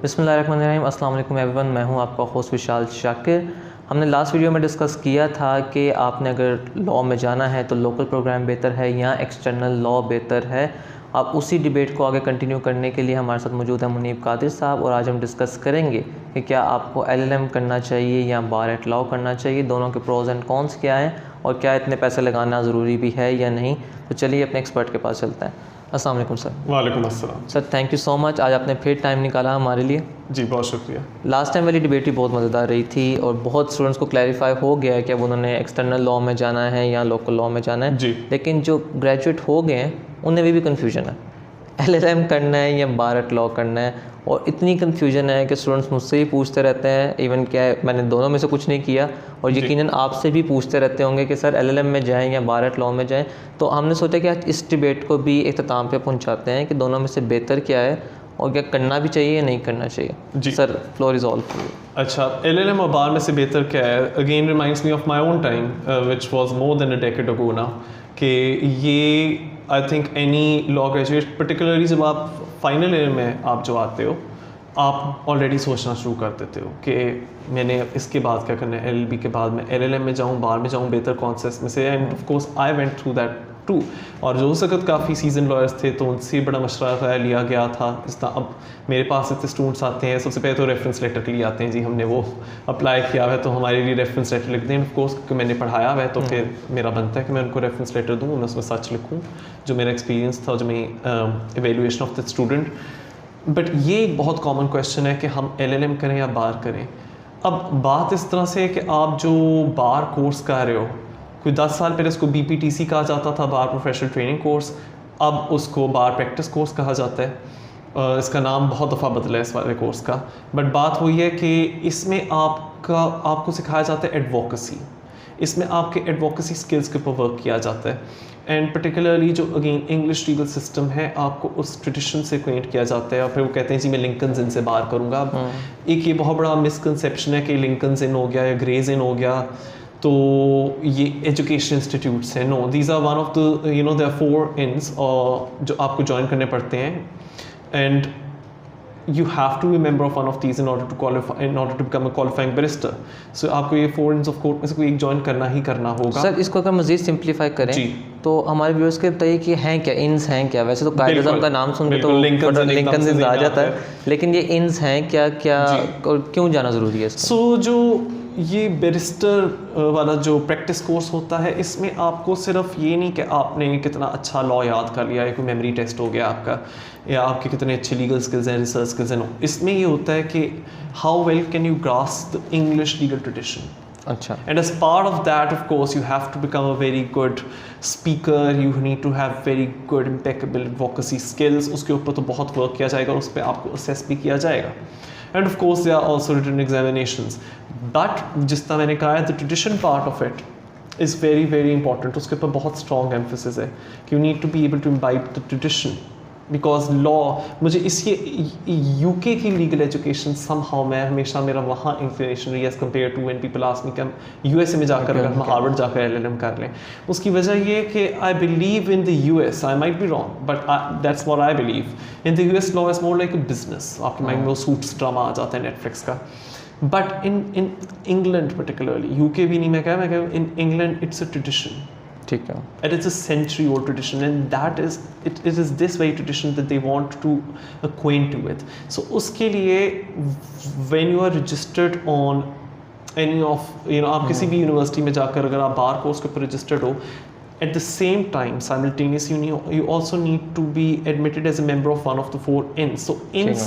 बिस्मिल्लाहिर्रहमानिर्रहीम, अस्सलाम वालेकुम एवरीवन। मैं हूं आपका होस्ट विशाल शाकिर। हमने लास्ट वीडियो में डिस्कस किया था कि आपने अगर लॉ में जाना है तो लोकल प्रोग्राम बेहतर है या एक्सटर्नल लॉ बेहतर है। आप उसी डिबेट को आगे कंटिन्यू करने के लिए हमारे साथ मौजूद है मुनीब कादिर साहब, और आज हम डिस्कस करेंगे कि क्या आपको LLM करना चाहिए या बार एट लॉ करना चाहिए, दोनों के प्रोज एंड कॉन्स क्या हैं और क्या इतने पैसे लगाना ज़रूरी भी है या नहीं। तो चलिए अपने एक्सपर्ट के पास चलते हैं। अस्सलाम वालेकुम सर। वालेकुम अस्सलाम sir, thank you so much, आज आपने फिर टाइम निकाला हमारे लिए। जी, बहुत शुक्रिया। लास्ट टाइम वाली डिबेट भी बहुत मज़ेदार रही थी और बहुत स्टूडेंट्स को क्लैरिफाई हो गया है कि अब उन्होंने एक्सटर्नल लॉ में जाना है या लोकल लॉ में जाना है जी। लेकिन जो ग्रेजुएट हो गए हैं उन्हें भी कन्फ्यूजन है, LLM करना है या बार एट लॉ करना है। और इतनी कन्फ्यूजन है कि स्टूडेंट्स मुझसे ही पूछते रहते हैं, इवन क्या है मैंने दोनों में से कुछ नहीं किया, और यकीनन आपसे भी पूछते रहते होंगे कि सर LLM में जाएं या बार एट लॉ में जाएं। तो हमने सोचा कि आज इस डिबेट को भी इख्तिताम पे पहुंचाते हैं कि दोनों में से बेहतर क्या है और क्या करना भी चाहिए या नहीं करना चाहिए। जी sir, floor is all for you. अच्छा, LLM और बार में से बेहतर क्या है? Again reminds me of my own time which was more than a decade ago ना, कि ये I think any law graduate, particularly जब आप फाइनल ईयर में आप जो आते हो, आप ऑलरेडी सोचना शुरू कर देते हो कि मैंने इसके बाद क्या करना है, LLB के बाद मैं LLM में जाऊँ, बार में जाऊँ, बेहतर कौन सा इसमें से। And of course I went through that too. और जो उस वक्त काफ़ी सीजन लॉयर्स थे तो उनसे बड़ा मशवरा लिया गया था। इस तरह अब मेरे पास इतने स्टूडेंट्स आते हैं, सबसे पहले तो रेफरेंस लेटर के लिए आते हैं, जी हमने वो अप्लाई किया हुआ है तो हमारे लिए रेफरेंस लेटर लिख दें। ऑफ कोर्स क्योंकि मैंने पढ़ाया हुआ है तो फिर मेरा बनता है कि मैं उनको रेफरेंस लेटर दूँ, मैं उसमें सच लिखूँ जो मेरा एक्सपीरियंस था, जो मेरी evaluation of the student. But ये एक बहुत कॉमन क्वेश्चन है कि हम LLM करें या बार करें। अब बात इस तरह से है कि आप जो बार कोर्स कर रहे हो, कोई 10 साल पहले उसको BPTC कहा जाता था, बार प्रोफेशनल ट्रेनिंग कोर्स, अब उसको बार प्रैक्टिस कोर्स कहा जाता है। इसका नाम बहुत दफ़ा बदला है इस वाले कोर्स का। बट बात वही है कि इसमें आपको सिखाया जाता है एडवोकेसी, इसमें आपके एडवोकेसी स्किल्स के ऊपर वर्क किया जाता है। एंड पर्टिकुलरली जो अगेन इंग्लिश लीगल सिस्टम है, आपको उस ट्रेडिशन से एक्वेंट किया जाता है। और फिर वो कहते हैं जी मैं लिंकन्स इन से बार करूँगा। एक ये बहुत बड़ा मिसकंसेप्शन है कि लिंकन्स इन हो गया या ग्रेज इन हो गया तो ये एजुकेशन इंस्टीट्यूट्स हैं। No, these are one of the there are 4 inns जो आपको ज्वाइन करने पड़ते हैं। And you have to be a member of one of these in order to qualify, in order to become a qualifying barrister. So आपको ये 4 ins of court में से कोई एक ज्वाइन करना ही करना होगा। सर, इसको अगर मज़ीद सिंप्लीफाई करें तो हमारे व्यूअर्स के बताइए कि हैं क्या, इन्स हैं क्या? वैसे तो कायदे का नाम सुन के तो लिंकन आ जाता है, लेकिन ये इन्स हैं क्या, क्या और क्यों जाना ज़रूरी है? सो जो ये बैरिस्टर वाला जो प्रैक्टिस कोर्स होता है, इसमें आपको सिर्फ ये नहीं कि आपने कितना अच्छा लॉ याद कर लिया है, कोई मेमोरी टेस्ट हो गया आपका, या आपके कितने अच्छे लीगल स्किल्स हैं, रिसर्च स्किल्स हैं। इसमें ये होता है कि how well can you grasp the English legal tradition. अच्छा। And as part of that, of course, you have to become a very good speaker. You need to have very good, impeccable advocacy skills. उसके ऊपर तो बहुत work किया जाएगा और उस पर आपको असेस भी किया जाएगा। And of course, there are also written examinations. But जिस तरह मैंने कहा है, the tradition part of it is very, very important. उसके ऊपर बहुत strong emphasis है कि you need to be able to imbibe the tradition. Because law, मुझे इसलिए UK की लीगल एजुकेशन समहाउ मैं हमेशा मेरा वहाँ इंक्लिनेशन रही as compared to when people ask me कि हम USA में जाकर अगर हम हार्वर्ड जाकर LLM कर लें। उसकी वजह ये है कि I believe in the US, I might be wrong but that's what I believe in the US law is more like a business. आपके माइंड में वो सूट्स ड्रामा आ जाता है नेटफ्लिक्स का। But in England particularly, UK भी नहीं मैं कह in England it's a tradition. ठीक है। And it's a century-old tradition, and that is it is this very tradition that they want to acquaint you with. So उसके लिए when you are registered on any of आप किसी भी university में जाकर अगर आप बार कोर्स के ऊपर रजिस्टर्ड हो, at the same time simultaneously you also need to be admitted as a member of one of the 4 ins. So ins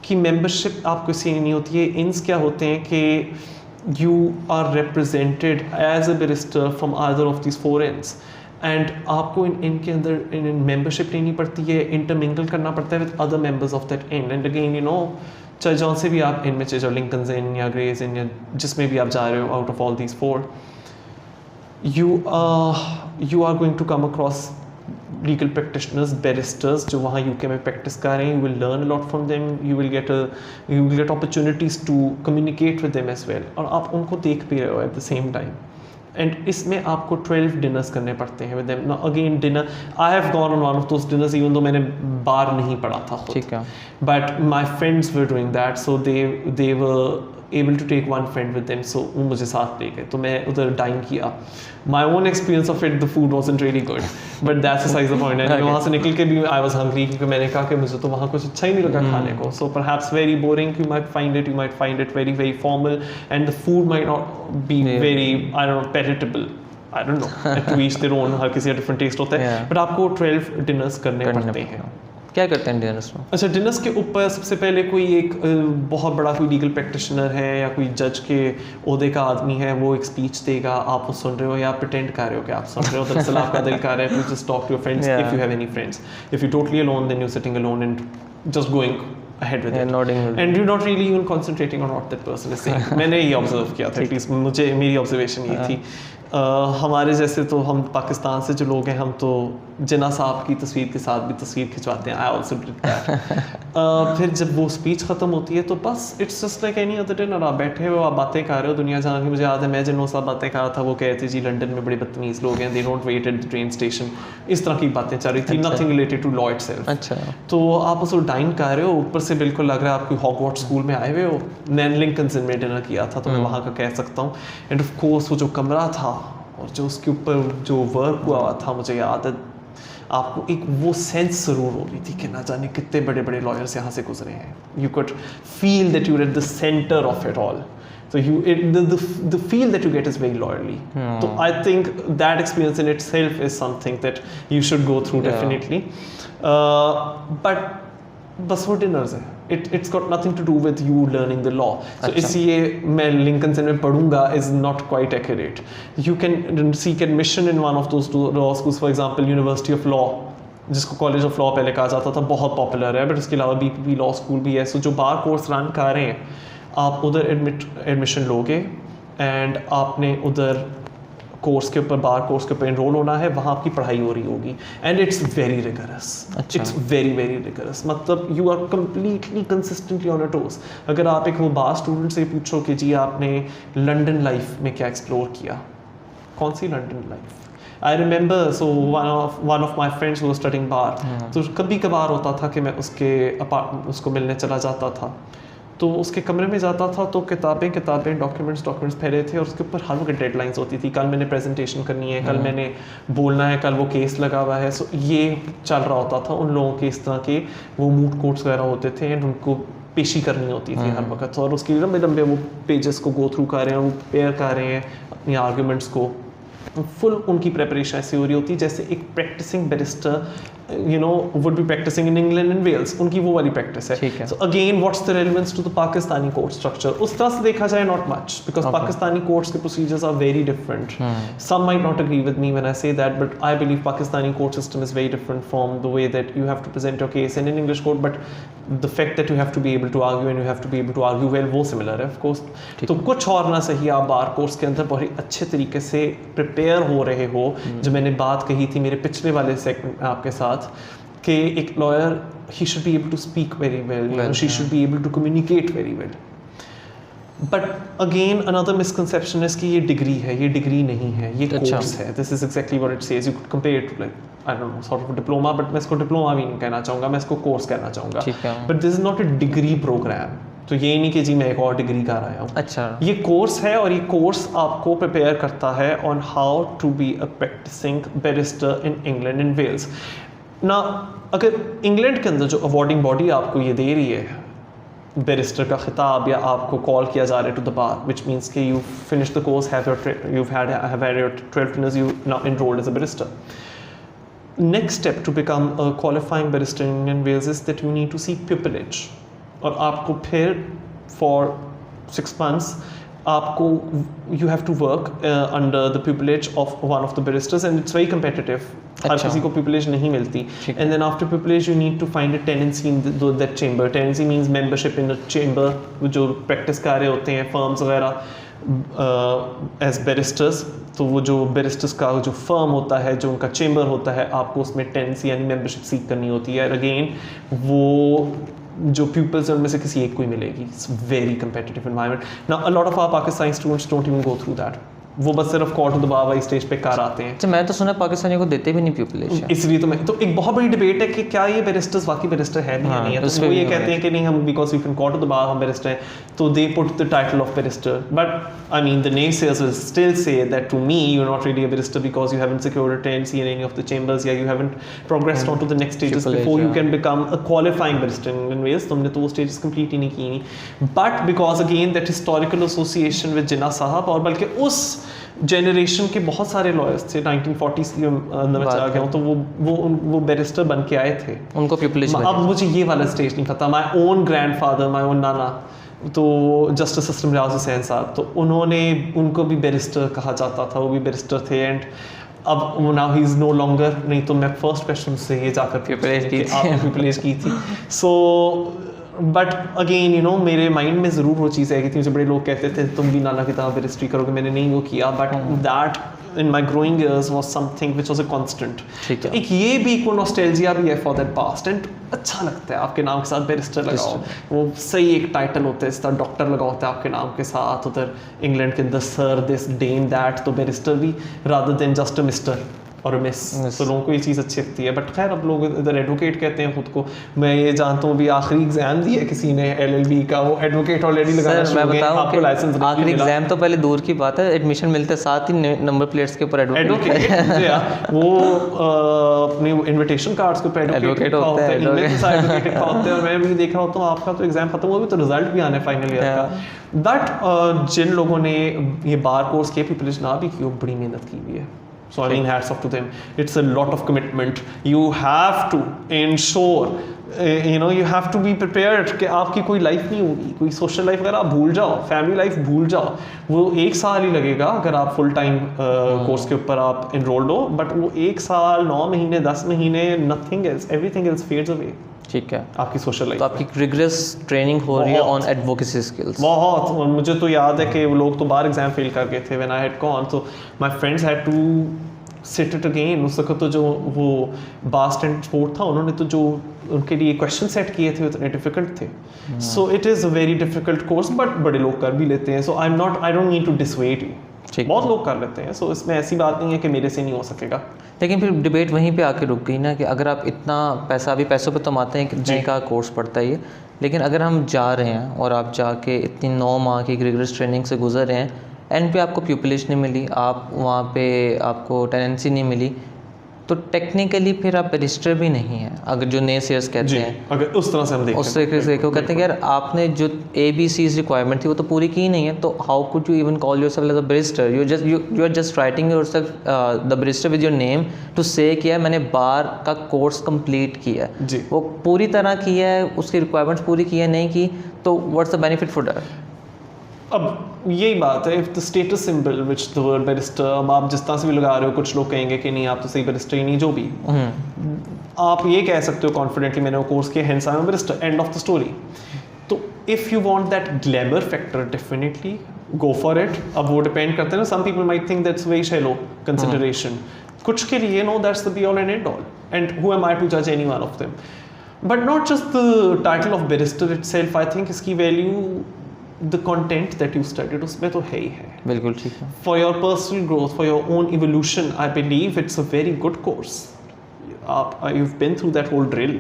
की membership आपको इसलिए नहीं होती है। ins क्या होते हैं कि you are represented as a barrister from either of these 4 ends, and आपको इनके अंदर membership लेनी पड़ती है, intermingle करना पड़ता है with other members of that end. And again चाहे जौन से भी आप इनमें चाहे लिंकन्स इन या ग्रेज इन या जिसमें भी आप जा रहे हो, out of all these 4 you are going to come across legal practitioners, barristers जो वहाँ UK में प्रैक्टिस कर रहे हैं. You will learn a lot from them. You will get opportunities to communicate with them as well. और आप उनको देख भी रहे हो at the same time. And इसमें आपको 12 डिनर्स करने पड़ते हैं with them. Now again dinner, I have gone on one of those dinners even though मैंने बार नहीं पढ़ा था खुद, ठीक है। But my friends were doing that, so they were able to take one friend with them, so वो मुझे साथ ले गए, तो मैं उधर डाइन किया। My own experience of it, the food wasn't really good, but that's aside the point. And वहाँ से निकल के भी आई वॉज हंग्री, क्योंकि मैंने कहा कि मुझे तो वहाँ कुछ अच्छा ही नहीं लगा खाने को। So perhaps very boring, you might find it very very formal, and the food might not be very, I don't know, palatable, I don't know, to each their own, हर किसी का डिफरेंट टेस्ट होता है, but आपको 12 dinners करने पड़ते हैं। क्या करते हैं डिनर्स में? अच्छा, डिनर्स के ऊपर सबसे पहले कोई एक बहुत बड़ा कोई लीगल प्रैक्टिशनर है या कोई जज के ओहदे का आदमी है, वो एक स्पीच देगा, आप वो सुन रहे हो या प्रिटेंड कर रहे हो कि आप सुन रहे हो, दरअसल आपका दिल कर रहा है to just talk to your friends if you have any friends. If you totally alone then you sitting alone and just going ahead with it, and you're not really even concentrating on what that person is saying. मैंने ये observe किया था, at least मुझे, मेरी observation ये थी। हमारे जैसे तो हम पाकिस्तान से जो लोग हैं, हम तो जिन्ना साहब की तस्वीर के साथ भी तस्वीर खिंचवाते हैं। I also did that. फिर जब वो स्पीच ख़त्म होती है तो बस it's just like any other dinner, आप बैठे हो, आप बातें कर रहे हो दुनिया जहाँ की। मुझे याद है मैं जिन्हों साहब बातें कर रहा था, वो कहते थे जी लंदन में बड़े बदतमीज़ लोग हैं, they don't wait at the train station, इस तरह की बातें चल रही थी, nothing related to law itself. अच्छा, तो आप उसको डाइन कर रहे हो, ऊपर से बिल्कुल लग रहा है आप कोई हॉगवर्ट्स स्कूल में आए हुए हो। मैंने लिंकन में डिनर किया था, तो मैं वहाँ का कह सकता हूँ। एंड ऑफ कोर्स वो जो कमरा था और जो उसके ऊपर जो वर्क हुआ था, मुझे याद है आपको एक वो सेंस ज़रूर हो रही थी कि ना जाने कितने बड़े बड़े लॉयर्स यहाँ से गुजरे हैं। You could feel that you are at the centre of it all, so the feel that you get is very loyally. So I think that experience in itself is something that you should go through definitely. But बस वो dinners है, it's got nothing to do with you learning the law. So इसलिए मैं Lincoln से में पढ़ूंगा is not quite accurate. You can seek admission in one of those two law schools, for example University of Law, जिसको college of law पहले कहा जाता था, बहुत पॉपुलर है, बट इसके अलावा BPP लॉ स्कूल भी है। सो जो बार कोर्स रन कर रहे हैं, आप उधर एडमिशन लोगे एंड आपने उधर कोर्स के ऊपर, बार कोर्स के ऊपर एनरोल होना है, वहाँ आपकी पढ़ाई हो रही होगी, and it's very rigorous. It's very very rigorous, मतलब you are completely consistently on your toes. अगर आप एक वो बार स्टूडेंट से पूछो कि जी आपने लंदन लाइफ में क्या एक्सप्लोर किया, कौन सी London life. I remember, so one of my friends वो स्टडिंग बार, तो कभी कभार होता था कि मैं उसको मिलने चला जाता था, तो उसके कमरे में जाता था तो किताबें डॉक्यूमेंट्स फैले थे, और उसके ऊपर हर वक्त डेडलाइंस होती थी, कल मैंने प्रेजेंटेशन करनी है, कल मैंने बोलना है, कल वो केस लगा हुआ है। सो ये चल रहा होता था उन लोगों के, इस तरह के वो मूड कोर्ट्स वगैरह होते थे, एंड उनको पेशी करनी होती थी हर वक्त, और उसके लंबे लंबे वो पेजेस को गो थ्रू कर रहे हैं, वो प्रिपेयर कर रहे हैं अपनी आर्ग्यूमेंट्स को, फुल उनकी प्रेपरेशन ऐसी हो रही होती है जैसे एक practising barrister would be practising in England and Wales, उनकी वो वाली प्रैक्टिस है। So again what's the relevance to the Pakistani court structure? उस तरह से देखा जाए not much, because Pakistani courts के procedures are very different. Some might not agree with me when I say that, but I believe Pakistani court system is very different from the way that you have to present your case in English court, but the fact that you have to be able to argue and you have to be able to argue well, वो similar है of course. तो कुछ और ना सही आप बार course के अंदर बहुत ही अच्छे तरीके से प्रिपेयर हो रहे हो। जो मैंने बात कही थी मेरे पिछले वाले सेगमेंट में आपके साथ, कि एक lawyer he should be able to speak very well, she should be able to communicate very well. But again another misconception is कि ये डिग्री है, ये डिग्री नहीं है, ये कोर्स है। This is exactly what it says. You could compare it to like I don't know sort of a diploma, but मैं इसको डिप्लोमा भी नहीं कहना चाहूँगा, मैं इसको कोर्स कहना चाहूँगा। But this is not a degree program. तो ये नहीं कि जी मैं एक और डिग्री कर आया हूँ। अच्छा, ये कोर्स है, और ये कोर्स आपको प्रिपेयर करता है on how to be a practising barrister in England and Wales ना। अगर इंग्लैंड के अंदर जो अवार्डिंग बॉडी आपको ये दे रही है बैरिस्टर का खिताब, या आपको कॉल किया जा रहा है to the bar, which means कि you finish the course, have had your 12 dinners, you now enrolled as a barrister. Next step to become a qualifying barrister in Indian Wales is that you need to seek pupillage, और आपको फिर for 6 months आपको you have to work under the pupillage of one of the barristers, and it's very competitive. हर किसी को pupillage नहीं मिलती, and then after pupillage you need to find a tenancy in that chamber. Tenancy means membership in a chamber, जो practice कर रहे होते हैं firms वगैरह as barristers। तो वो जो बैरिस्टर्स का जो फर्म होता है, जो उनका चेम्बर होता है, आपको उसमें टेनेंसी यानी मेंबरशिप सीक करनी होती है। अगेन वो जो pupils हैं उनमें से किसी एक को ही मिलेगी। It's very competitive environment. Now a lot of our Pakistani students don't even go through that. वो बस सिर्फ कोर्ट दबाव वाली स्टेज पे कर आते हैं। अच्छा, मैं तो सुना पाकिस्तानियों को देते भी नहीं प्यूपिलेशन, इसलिए तो एक बहुत बड़ी डिबेट है कि क्या ये बैरिस्टर्स वाकई बैरिस्टर है भी या नहीं है। तो वो ये कहते हैं कि नहीं, हम बिकॉज वी कैन कोर्ट दबाव हम बैरिस्टर हैं, तो they put the title of barrister. But I mean the naysayers will still say that to me you're not really a barrister because you haven't secured a tenancy in any of the chambers, या you haven't progressed on to the next stages before you can become a qualifying barrister in Wales। तुमने तो वो stages complete ही नहीं की नहीं। But because again that historical association with जिन्ना साहब, और बल्कि उस जनरेशन के बहुत सारे लॉयर्स थे 1940s के अंदर में चला गया हूँ, तो वो बैरिस्टर बन के आए थे, उनको प्यूपिलेशन। अब मुझे ये वाला स्टेज नहीं पता। My own grandfather, my own नाना, तो जस्टिस सिस्टम रियाज हुसैन साहब, तो उनको भी बैरिस्टर कहा जाता था, वो भी बैरिस्टर थे। एंड अब now he is no longer. नहीं तो मैं फर्स्ट क्वेश्चन से ये जाकर प्यूपिलेज की थी। So but again you know मेरे माइंड में ज़रूर वो चीज़ है कि मुझे बड़े लोग कहते थे तुम भी नाना की तरह बैरिस्ट्री करोगे, मैंने नहीं वो किया। But that in my growing years was something which was a constant। तो एक ये भी को नॉस्टैल्जिया भी है for that past, and अच्छा लगता है आपके नाम के साथ बैरिस्टर लगाओ, वो सही एक टाइटल होता है, इस तरह डॉक्टर लगा होता है आपके नाम के साथ, उधर इंग्लैंड के अंदर सर दिस डेम दैट, तो बैरिस्टर भी rather than just a mister और मिस। तो लोगों को ये चीज़ अच्छी लगती है। बट खैर अब लोग इधर एडवोकेट कहते हैं खुद को। मैं ये जानता हूँ भी आखिरी एग्जाम दिया किसी ने LLB का, वो एडवोकेट ऑलरेडी लगाना शुरू हो गया, आपको लाइसेंस नहीं आखिरी एग्जाम तो पहले दूर की बात है, एडमिशन मिलते साथ ही नंबर प्लेट्स के ऊपर एडवोकेट वो अपने इनविटेशन कार्ड्स के ऊपर एडवोकेट होता है, ईमेल के साथ एडवोकेट होता है। और मैं भी देख रहा होता हूँ आपका तो एग्जाम खत्म हुआ भी, तो रिजल्ट भी आने फाइनल ईयर का। बट जिन लोगों ने ये बार कोर्स के प्रिपरेशन ना भी की, वो बड़ी मेहनत की हुई है। So I mean hats off to them. It's a lot of commitment. You have to ensure, you have to be prepared कि आपकी कोई लाइफ नहीं होगी, कोई सोशल लाइफ अगर आप भूल जाओ, फैमिली लाइफ भूल जाओ, वो 1 साल ही लगेगा अगर आप फुल टाइम कोर्स के ऊपर आप इनरोल्ड हो। बट वो 1 साल 9 महीने 10 महीने nothing else, everything else fades away. ठीक है, आपकी सोशल लाइफ, तो आपकी रिग्रेस ट्रेनिंग हो रही है ऑन एडवोकेसी स्किल्स बहुत। और मुझे तो याद है कि वो लोग तो बार एग्जाम फेल कर गए थे व्हेन आई हैड गॉन, तो my friends had to sit it again. उस वक्त तो जो वो बार स्टैंड स्पोर्ट था, उन्होंने तो जो उनके लिए क्वेश्चन सेट किए थे उतने डिफिकल्ट थे। So it is a very difficult course, but बड़े लोग कर भी लेते हैं। So I don't need to dissuade you, बहुत लोग कर लेते हैं। सो इसमें ऐसी बात नहीं है कि मेरे से नहीं हो सकेगा। लेकिन फिर डिबेट वहीं पे आके रुक गई ना कि अगर आप इतना पैसा, अभी पैसों पे तो हम आते हैं कि जिन का कोर्स पड़ता है ये, लेकिन अगर हम जा रहे हैं और आप जाके इतनी 9 माह की रिगरस ट्रेनिंग से गुजर रहे हैं, एंड पे आपको प्यूपिलेशन नहीं मिली, आप वहाँ पे आपको टेनेंसी नहीं मिली, तो टेक्निकली फिर आप रजिस्टर भी नहीं है। अगर जो नेसेयर्स कहते हैं, अगर उस तरह से हम देखें, उस तरीके से वो कहते हैं कि यार आपने जो ABC's रिक्वायरमेंट थी वो तो पूरी की नहीं है, तो how could you even call yourself as a barrister? You are just writing yourself the barrister with your name to say किया मैंने बार का कोर्स कंप्लीट किया है जी, वो पूरी तरह किया है, उसकी रिक्वायरमेंट्स पूरी की है नहीं की, तो what's the benefit for that? अब यही बात है, if the status symbol which the word barrister, अब आप जिस तरह से भी लगा रहे हो, कुछ लोग कहेंगे कि नहीं आप तो सही बैरिस्टर ही नहीं, जो भी आप ये कह सकते हो कॉन्फिडेंटली मैंने वो कोर्स किया, hence I am barrister, end of the story. तो if you want that glamour factor, definitely go for it. अब वो डिपेंड करते हैं ना, some people might think that's very shallow consideration, कुछ के लिए no that's the be all and end all, and who am I to जज any one of them. But not just the title of barrister itself, I think इसकी value the content that you studied उसमें तो है ही है। बिल्कुल ठीक है। For your personal growth, for your own evolution, I believe it's a very good course. आप you've been through that whole drill,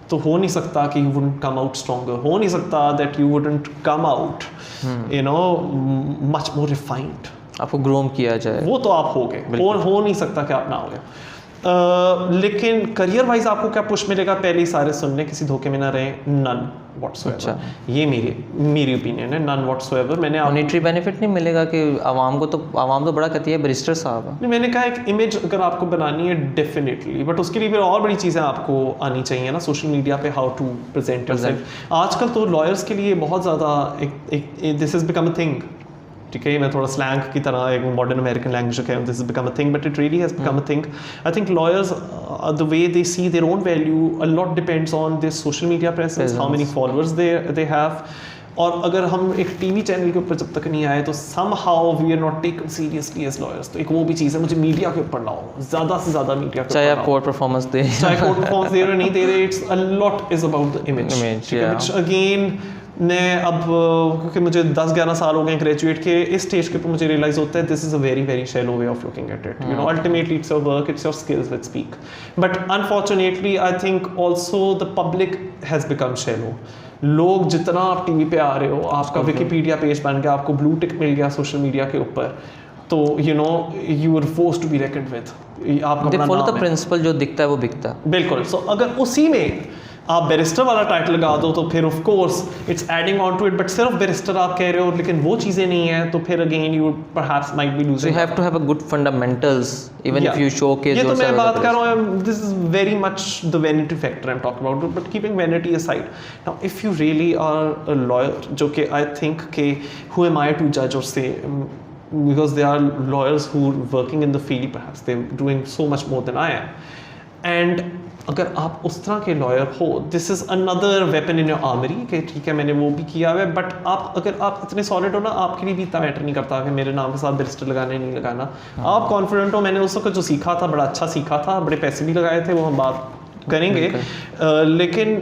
तो हो नहीं सकता कि you wouldn't come out stronger, हो नहीं सकता that you wouldn't come out much more refined। आपको ग्रूम किया जाए, वो तो आप हो गए, हो नहीं सकता कि आप ना हो गए। लेकिन करियर वाइज आपको क्या पुश मिलेगा? पहले ही सारे सुन लें, किसी धोखे में ना रहें, नन व्हाटसोएवर। ये मेरी ओपिनियन है, नन व्हाटसोएवर। मैंने मॉनेटरी बेनिफिट नहीं मिलेगा कि आवाम तो बड़ा कहती है बैरिस्टर साहब। नहीं, मैंने कहा एक इमेज अगर आपको बनानी है डेफिनेटली, बट उसके लिए फिर और बड़ी चीज़ें आपको आनी चाहिए ना सोशल मीडिया पे, हाउ टू प्रेजेंट योरसेल्फ। आजकल तो लॉयर्स के लिए बहुत ज़्यादा this is become a thing, ठीक है, मैं थोड़ा स्लैंग की तरह एक मॉडर्न अमेरिकन लैंग्वेज है, this is become a thing, but it really has become a thing. I think lawyers the way they see their own value a lot depends on this social media presence, how many followers they have. और अगर हम एक TV channel के ऊपर जब तक नहीं आए तो somehow we are not taken seriously as lawyers. तो एक वो भी चीज़ है, मुझे मीडिया के ऊपर लाओ, ज़्यादा से ज़्यादा मीडिया के, चाहे आप कोर्ट परफॉर्मेंस दे रहे नहीं दे रहे, it's a lot is about the image, which again मैं अब क्योंकि मुझे 10-11 साल हो गए ग्रेजुएट के, इस स्टेज के ऊपर मुझे रियलाइज़ होता है this is a very very shallow way of looking at it, you know, ultimately it's your work, it's your skills which speak, but unfortunately I think also the public has become shallow. लोग जितना आप TV पे आ रहे हो, आपका Wikipedia page बन गया, आपको ब्लू टिक मिल गया सोशल मीडिया के ऊपर, तो you know you are forced to be reckoned with, आपका दे फॉलो द प्रिंसिपल, जो दिखता है वो बिकता है। बिल्कुल। सो अगर उसी में आप बैरिस्टर वाला टाइटल लगा दो तो फिर of course it's adding on to it, but सिर्फ बैरिस्टर आप कह रहे हो लेकिन वो चीज़ें नहीं है, तो फिर again you perhaps might be losing. You have to have a good fundamentals even if you showcase ये तो योरसेल्फ। मैं बात कर रहा हूँ, this is very much the vanity factor I am talking about, but keeping vanity aside, now if you really are a lawyer, जो कि I think के हु एम आई टू जज और से, because there are lawyers who are working in the field, perhaps they're doing so much more than I am, and अगर आप उस तरह के लॉयर हो, this is another weapon in your armoury, कि ठीक है मैंने वो भी किया हुआ है, बट आप अगर आप इतने सॉलिड हो ना, आपके लिए भी इतना मैटर नहीं करता कि मेरे नाम के साथ बैरिस्टर लगाना नहीं लगाना, आप कॉन्फिडेंट हो। मैंने उस वक्त जो सीखा था बड़ा अच्छा सीखा था, बड़े पैसे भी लगाए थे, वो हम बात करेंगे, लेकिन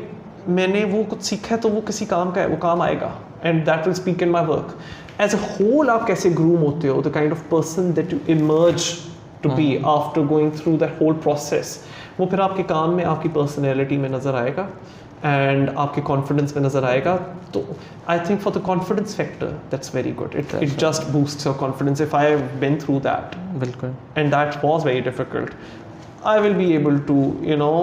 मैंने वो कुछ सीखा है तो वो किसी काम का है, वो काम आएगा, and that will speak in my work. As a whole आप कैसे ग्रूम होते हो, the kind of person that you emerge to be after going through that whole process, वो फिर आपके काम में, आपकी पर्सनैलिटी में नज़र आएगा एंड आपके कॉन्फिडेंस में नज़र आएगा। तो I think for the confidence factor that's very good, it just boosts your confidence. If I have been through that, बिल्कुल, and that was very difficult, I will be able to you know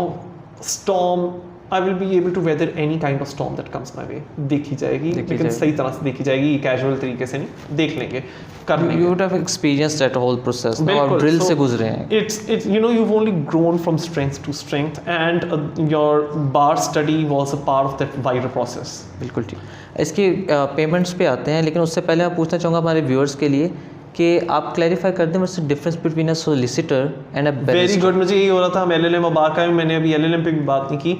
storm, I will be able to weather any kind of storm that comes my way। देखी जाएगी, लेकिन सही तरह से देखी जाएगी, casual तरीके से नहीं, देख लेंगे, कर लेंगे। You would have experienced that whole process ना, और ड्रिल से गुजरे हैं। It's you know you've only grown from strength to strength, and your bar study was a part of that wider process। बिल्कुल ठीक। इसकी पेमेंट्स पे आते हैं, लेकिन उससे पहले मैं पूछना चाहूँगा हमारे व्यूअर्स के लिए कि आप क्लैरिफाई कर दें मुझसे difference between a solicitor and a barrister. Very good, मुझे यही हो रहा था, हम एलएलएम और बार का, मैंने अभी एलएलएम पे भी बात नहीं की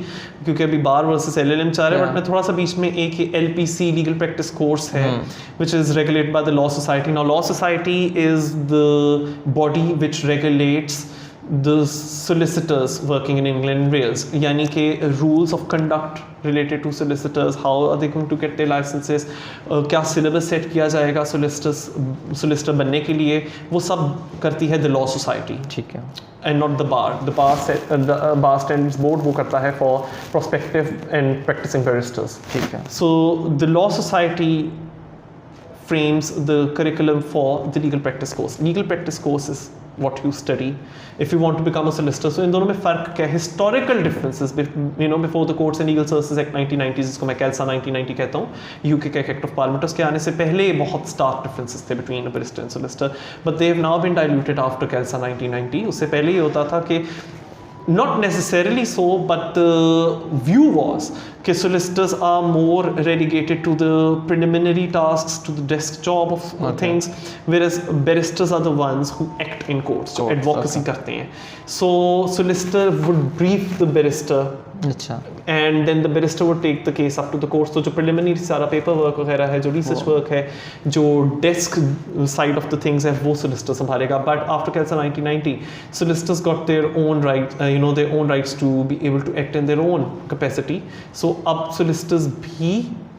क्योंकि अभी बार वर्सेस एलएलएम चाह रहे हैं, बट मैं थोड़ा सा बीच में एक एलपीसी लीगल प्रैक्टिस कोर्स है which is regulated by the law society. Now law society is the body which regulates the solicitors working in England and Wales, यानी कि rules of conduct related to solicitors, how are they going to get their licenses, क्या syllabus set किया जाएगा solicitor बनने के लिए, वो सब करती है the law society, ठीक है, and not the bar। the bar standards board वो करता है for prospective and practicing barristers, ठीक है। so the law society frames the curriculum for the legal practice course। legal practice course is what you study if you want to become a solicitor। so इन दोनों में फ़र्क क्या है? historical differences, you know, before the Courts and Legal Services Act 1990, जिसको मैं कैल्सा 1990 कहता हूँ, UK का एक्ट ऑफ पार्लियामेंट, उसके आने से पहले बहुत stark differences थे between a barrister and solicitor, but they have now been diluted after कैल्सा 1990। उससे पहले ये होता था कि not necessarily so, but the view was that solicitors are more relegated to the preliminary tasks, to the desk job of things, whereas barristers are the ones who act in courts, जो advocacy करते हैं। So solicitor would brief the barrister, अच्छा, and then the barrister would take the case up to the courts। तो जो preliminary सारा paper work वगैरह है, जो research work है, जो desk side of the things है, वो solicitor संभालेगा। But after कैल्सा 1990, solicitors got their own right, you know, their own rights to be able to act in their own capacity। So अब solicitors भी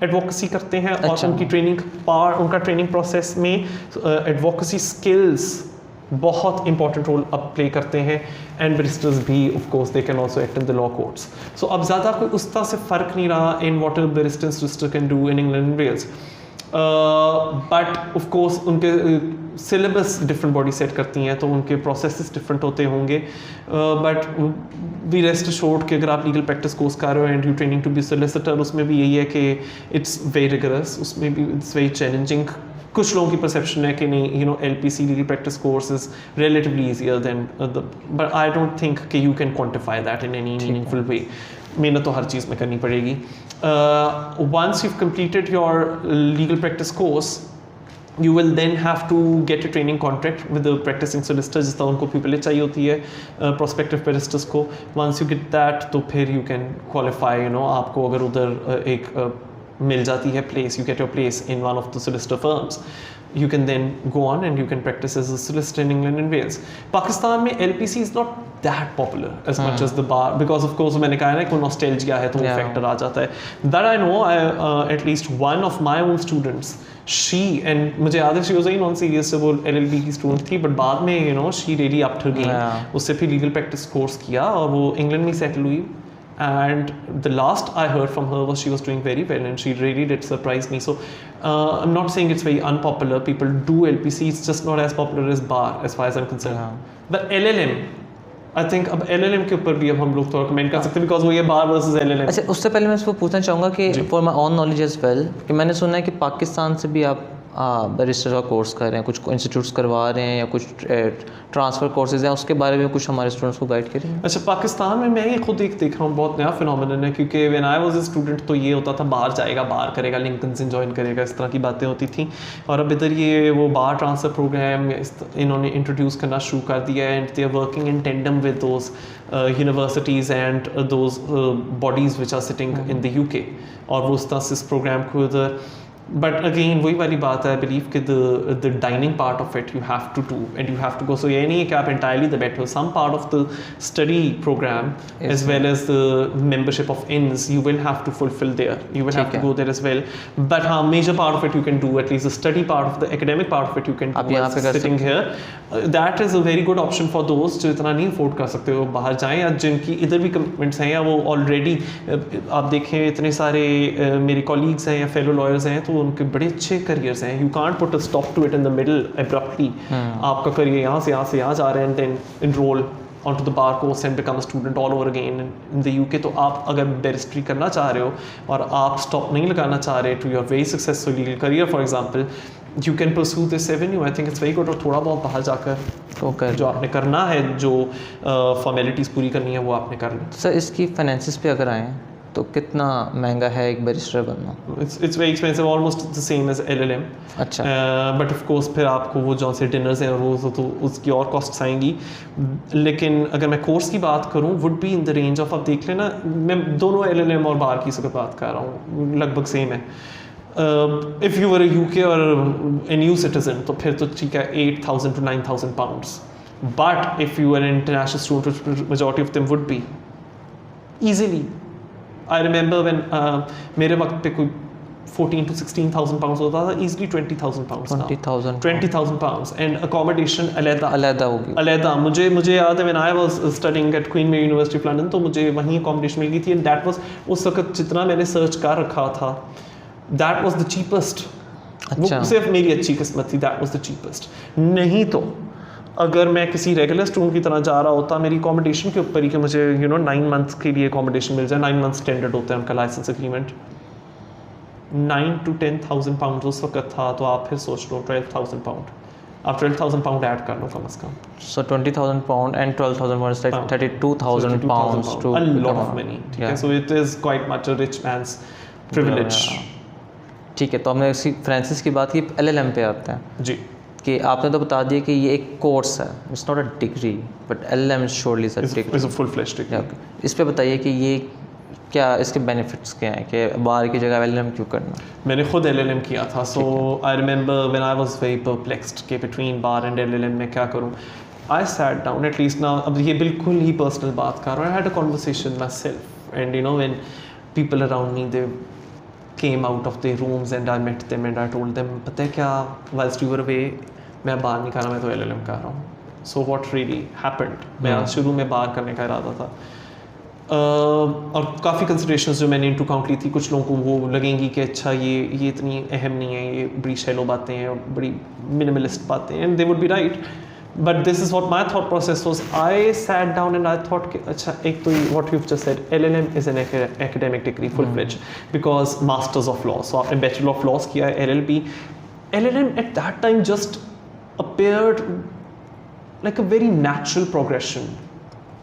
advocacy करते हैं, और उनकी training उनका training process में advocacy skills बहुत इंपॉर्टेंट रोल अब प्ले करते हैं, एंड बैरिस्टर्स भी of course they can also act in the law courts. So अब ज़्यादा कोई उस तरह से फ़र्क नहीं रहा in what a barrister solicitor can do in England and Wales, but of course उनके सिलेबस डिफरेंट बॉडी सेट करती हैं, तो उनके प्रोसेसेस डिफरेंट होते होंगे, बट वी रेस्ट अश्योर्ड कि अगर आप लीगल प्रैक्टिस कोर्स कर रहे हो and you training to be solicitor, उसमें भी यही है कि इट्स वेरी रिगरस, उसमें भी इट्स वेरी चैलेंजिंग। कुछ लोगों की परसेप्शन है कि नहीं, you know, LPC legal practice course is relatively easier than the, but I don't think कि you can quantify that in any meaningful way. मेहनत तो हर चीज़ में करनी पड़ेगी। Once you completed your legal practice course, you will then have to get a training contract with the practicing solicitor, जिस तरह उनको pupillage चाहिए होती है prospective barristers को। once you get that, तो फिर you can qualify, you know, आपको अगर उधर एक मिल जाती है place, you get your place in one of the solicitor firms। you can then go on and you can practice as a solicitor in England and Wales. Pakistan में LPC is not that popular as much as the bar, because of course मैंने कहा ना कोई nostalgia है तो वो factor आ जाता है. That I know, at least one of my own students, she, and मुझे याद है she was very non-serious से वो LLB की student थी, but बाद में you know she really upped her game. उससे फिर legal practice course किया और वो England में settle हुई. And the last I heard from her was she was doing very well and she really did surprise me. So I'm not saying it's very unpopular. People do LPC, it's just not as popular as bar as far as I'm concerned. But LLM, I think अब LLM के ऊपर भी अब हम लोग थोड़ा comment कर सकते हैं, because वो ये बार वर्सेस LLM. अच्छा, उससे पहले मैं इसको पूछना चाहूँगा कि for my own knowledge as well, कि मैंने सुना है कि पाकिस्तान से भी आप बैरिस्टर का कोर्स कर रहे हैं, कुछ इंस्टीट्यूट्स करवा रहे हैं या कुछ ट्रांसफ़र कोर्सेज हैं, उसके बारे में कुछ हमारे स्टूडेंट्स को गाइड करेंगे. अच्छा, पाकिस्तान में मैं ये खुद एक देख रहा हूँ बहुत नया फिनोमिनन है, क्योंकि when I was a student तो ये होता था बाहर जाएगा, बाहर करेगा, लिंकन से ज्वाइन करेगा, इस तरह की बातें होती थी. और अब इधर ये वो बाहर ट्रांसफ़र प्रोग्राम इन्होंने इंट्रोड्यूस करना शुरू कर दिया है, and they are working in tandem with those universities and those bodies which are sitting in the UK, और वो उस तरह से इस प्रोग्राम को उधर. But again वही वाली बात है, I believe कि the dining part of it you have to do and you have to go. So ये नहीं है कि आप entirely the better. Some part of the study program as well as the membership of INS you will have to fulfill there. You will have to go there as well. But हाँ, major part of it you can do, at least the study part of the academic part of it you can do while sitting here. That is a very good option for those जो इतना नहीं afford कर सकते हो बाहर जाएं, या जिनकी इधर भी commitments हैं, या वो already आप देखें इतने सारे मेरे colleagues हैं या fellow lawyers हैं, तो उनके बड़े अच्छे करियर्स हैं. You can't put a stop to it in the middle abruptly. आपका करियर यहाँ से यहाँ जा रहे हैं, and then enrol on to the bar course and become a student all over again in the UK. तो आप अगर बैरिस्ट्री करना चाह रहे हो और आप स्टॉप नहीं लगाना चाह रहे to your very successful legal career for example, you can pursue this avenue. I think it's very good. और थोड़ा बहुत बाहर जाकर जो आपने करना है, जो फॉर्मेलिटीज़ पूरी करनी है, वो आपने कर ली. सर, इसकी फाइनेंसिस पे अगर आएँ तो कितना महंगा है एक बैरिस्टर बनना? It's very expensive, almost the same as LLM. अच्छा. But of course फिर आपको वो जो से डिनर्स हैं वो तो उसकी और कॉस्ट्स आएंगी. लेकिन अगर मैं कोर्स की बात करूँ, would be in the range of, आप देख लेना, मैं दोनों LLM और बार की से बात कर रहा हूँ, लगभग सेम है. If you were a UK और ए न्यू सिटीजन तो फिर तो ठीक है 8,000 to 9,000 pounds. But if you are an international student, which majority of them would be, easily. I remember when मेरे वक्त पे कोई 14,000 to 16,000 pounds होता था, easily 20,000 pounds. 20,000 pounds and accommodation अलग होगी. मुझे याद है when I was studying at Queen Mary University of London, तो मुझे वहीं accommodation मिल गई थी, and that was उस वक्त जितना मैंने सर्च कर रखा था, that was the cheapest. अच्छा. वो सिर्फ मेरी अच्छी किस्मत थी, that was the cheapest. नहीं तो अगर मैं किसी रेगुलर स्टूडेंट की तरह जा रहा होता, मेरी अकोमोडेशन के ऊपर ही कि मुझे 9 मंथ्स के लिए अकोमोडेशन मिल जाए. 9 मंथ्स स्टैंडर्ड होता है उनका लाइसेंस एग्रीमेंट. 9 to 10,000 pounds उस वक्त था, तो आप फिर सोच लो 12,000 pound. आप 12,000 pound ऐड कर लो कम से कम. So 20,000 pound and 12,000 pound is like 32,000 pounds to a lot of money. ठीक है, so it is quite much a rich man's privilege. ठीक है, तो हमने फ्रांसिस की बात की, LLM पे आते हैं जी. कि आपने तो बता दिया कि ये एक कोर्स है, it's not a degree, but LLM surely is a degree, is a full fleshed degree. इस पे बताइए कि ये क्या, इसके बेनिफिट्स क्या हैं, कि बाहर की जगह LLM क्यों करना? मैंने खुद LLM किया था, so I remember when I was very perplexed कि बिटवीन बार एंड LLM मैं क्या करूं. I sat down, at least now, अब ये बिल्कुल ही पर्सनल बात कर रहा हूं. I had a conversation myself, and when people around me they came out of their rooms and I met them and I told them, पता है क्या, whilst you were away मैं बाहर नहीं कर रहा, मैं तो LLM कर रहा हूँ. So what really happened? मैं शुरू में बाहर करने का इरादा था, और काफ़ी कंसिडरेशंस जो मैंने इनटू काउंट ली थी. कुछ लोगों को वो लगेंगी कि अच्छा ये इतनी अहम नहीं है, ये बड़ी शैलो बातें हैं और बड़ी मिनिमलिस्ट बातें हैं, and they would be right. But this is what my thought process was. I sat down and I thought कि अच्छा, एक तो what you've just said, LLM is an academic degree full-fledged because Masters of Law. So आपने Bachelor of Laws किया है, LLB. LLM at that time just appeared like a very natural progression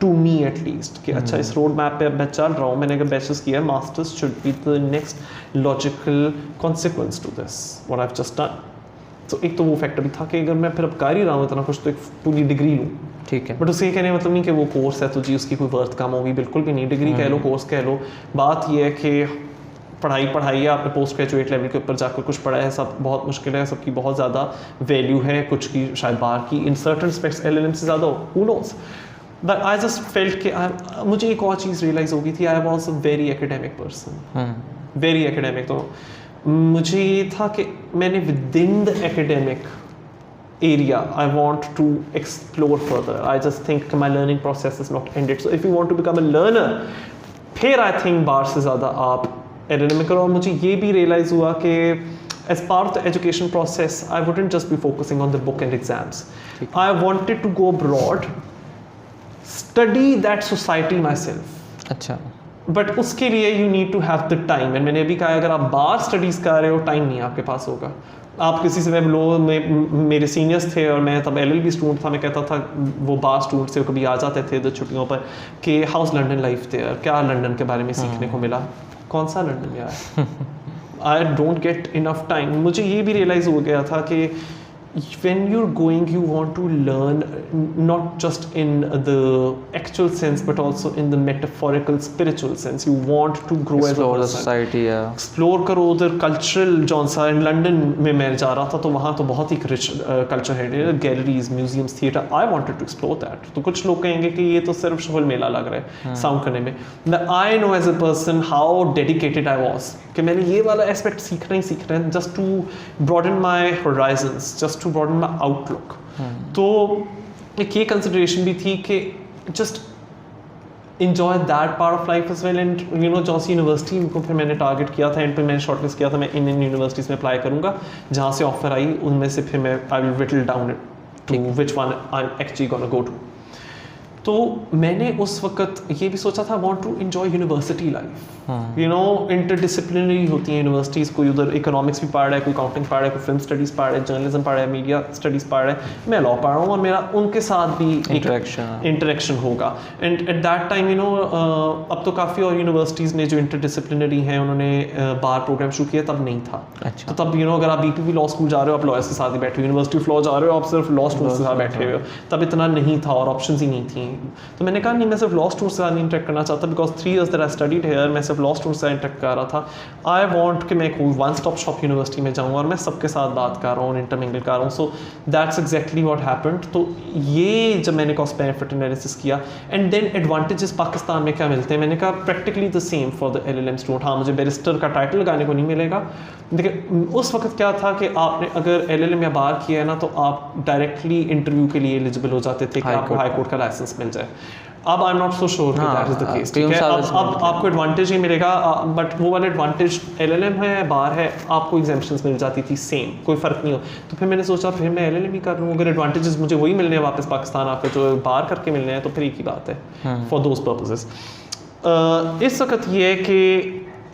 to me at least. कि अच्छा, इस road map पे अब मैं चल रहा हूँ, मैंने अगर बैचलर्स किया है, masters should be the next logical consequence to this what I've just done. तो एक तो वो फैक्टर भी था कि अगर मैं फिर अब कर ही रहा हूँ इतना कुछ, तो एक पूरी डिग्री लूँ. ठीक है, बट उससे ये कहने का मतलब नहीं कि वो कोर्स है तो जी उसकी कोई वर्थ कम होगी, बिल्कुल भी नहीं. डिग्री कह लो, कोर्स कह लो, बात ये है कि पढ़ाई है, आपने पोस्ट ग्रेजुएट लेवल के ऊपर जाकर कुछ पढ़ा है, सब बहुत मुश्किल है, सबकी बहुत ज़्यादा वैल्यू है, कुछ की शायद बाहर की इन सर्टन एस्पेक्ट्स LLM से ज़्यादा हू nose, but I just felt कि मुझे एक और चीज़ रियलाइज़ हो गई थी, I was a very academic person, very academic. तो मुझे ये था कि मैंने with in the academic area I want to explore further. I just think my learning process is not ended. So if you want to become a learner, फिर I think बाहर से ज़्यादा आप LLM में करो। और मुझे ये भी realize हुआ कि as part of the education process, I wouldn't just be focusing on the book and exams. I wanted to go abroad, study that society myself. अच्छा, बट उसके लिए you need to have the time, and मैंने अभी कहा अगर आप बाहर studies कर रहे हो, टाइम नहीं आपके पास होगा। आप किसी से वेब लो में मेरे सीनियर्स थे और मैं तब LLB स्टूडेंट था, मैं कहता था वो बाहर स्टूडेंट से कभी आ जाते थे 2 छुट्टियों पर कि हाउस लंदन लाइफ थे, क्या लंदन के बारे में सीखने को मिला, कौन सा लंदन यार, I don't get enough time. मुझे ये भी रियलाइज़ हो गया था कि when you're going, you want to learn not just in the actual sense but also in the metaphorical spiritual sense. You want to grow as a explore the person. society, yeah. Explore करो उधर cultural जौन सा। In London में मैं जा रहा था तो वहाँ तो बहुत ही रिच कल्चर है, galleries, museums, theatre. I wanted to explore that. तो कुछ लोग कहेंगे कि ये तो सिर्फ शोल मेला लग रहा है साउंड करने में। I know as a person how dedicated I was कि मैंने ये वाला एस्पेक्ट सीखना है just to broaden my horizons, just to broaden my outlook. तो एक ये कंसिडरेशन भी थी कि just enjoy that part of life as well. And you know, Johnsy university को फिर मैंने टारगेट किया था, एंड पे मैंने शॉर्टलिस्ट किया था मैं इन यूनिवर्सिटीज़ में अप्लाई करूँगा, जहाँ से ऑफर आई उनमें से फिर मैं I will whittle down it to which one I am actually gonna go to. तो मैंने उस वक्त ये भी सोचा था, want to enjoy university life. You know, interdisciplinary होती हैं यूनिवर्सिटीज़, कोई उधर इकोनॉमिक्स भी पढ़ रहा है, कोई अकाउंटिंग पढ़ रहा है, कोई फिल्म स्टडीज़ पढ़ रहा है, जर्नलिज्म पढ़ रहा है, मीडिया स्टडीज़ पढ़ रहा है, मैं लॉ पढ़ रहा हूँ, और मेरा उनके साथ भी इंटरेक्शन होगा। And eight that time you know, अब तो काफ़ी और यूनिवर्सिटीज़ ने जो इंटरडिसिप्लिनरी हैं उन्होंने बार प्रोग्राम शुरू किया, तब नहीं था। अच्छा। तो तब यू नो, अगर आप BPP लॉ स्कूल जा रहे हो, आप लॉयर्स के साथ ही बैठे हो, यूनिवर्सिटी ऑफ लॉ जा रहे हो, आप सिर्फ लॉ स्टूडेंट्स के साथ बैठे हुए हो, तब इतना नहीं था और ऑप्शंस ही नहीं थी। तो मैंने कहा नहीं, मैं सिर्फ लॉ स्टूडेंट्स से नहीं इंटरेक्ट करना चाहता, because 3 years that I studied here, मैं सिर्फ लॉ स्टूडेंट्स से इंटरेक्ट कर रहा था। आई वांट कि मैं कोई वन स्टॉप शॉप यूनिवर्सिटी में जाऊँ और मैं सबके साथ बात कर रहा हूँ, इंटरमिंगल कर रहा हूँ। So that's exactly what happened. तो ये जब मैंने कॉस्ट बेनिफिट एनालिसिस किया, एंड देन एडवांटेजेस पाकिस्तान में क्या मिलते हैं, मैंने कहा practically the same for the LLM student. हाँ, मुझे बैरिस्टर का टाइटल लगाने को नहीं मिलेगा। देखिए, उस वक्त क्या था कि आपने अगर LLM या बार किया है ना, तो आप डायरेक्टली इंटरव्यू के लिए एलिजिबल हो जाते थे कि आपको हाई कोर्ट का लाइसेंस मिल जाए। अब I am not so sure कि दैट इज द केस। ठीक है, अब आपको एडवांटेज ही मिलेगा, बट वो वाला एडवांटेज LLM है, बार है, आपको एग्जेम्पशंस मिल जाती थी, सेम, कोई फ़र्क नहीं हो। तो फिर मैंने सोचा फिर मैं LLM ही कर लूँ, अगर एडवांटेजेस मुझे वही मिलने हैं वापस पाकिस्तान आकर जो बार करके मिलने हैं, तो फिर एक ही बात है फॉर दोज पर्पजेस। इस वक्त ये है कि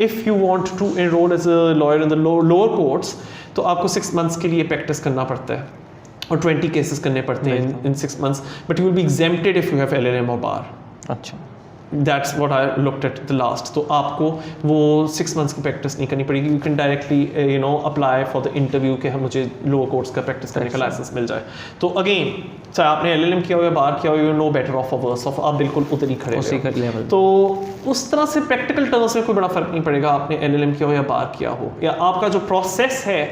if you want to enrol as a lawyer in the lower courts, तो आपको 6 months के लिए प्रैक्टिस करना पड़ता है और 20 केसेस करने पड़ते हैं इन 6 months, but you will be exempted if you have LLM और बार। अच्छा, that's what I looked at the last. तो आपको वो 6 months की प्रैक्टिस नहीं करनी पड़ेगी, you can directly you know apply for the interview कि हम मुझे लोअर कोर्ट्स का प्रैक्टिस करने का लाइसेंस मिल जाए। तो अगेन, चाहे आपने LLM किया हो या बार किया हो, यू नो बेटर ऑफ और वर्स ऑफ, आप बिल्कुल उधर ही खड़े हो। तो उस तरह से प्रैक्टिकल टर्म्स में कोई बड़ा फर्क नहीं पड़ेगा आपने LLM किया हो या बार किया हो, या आपका जो प्रोसेस है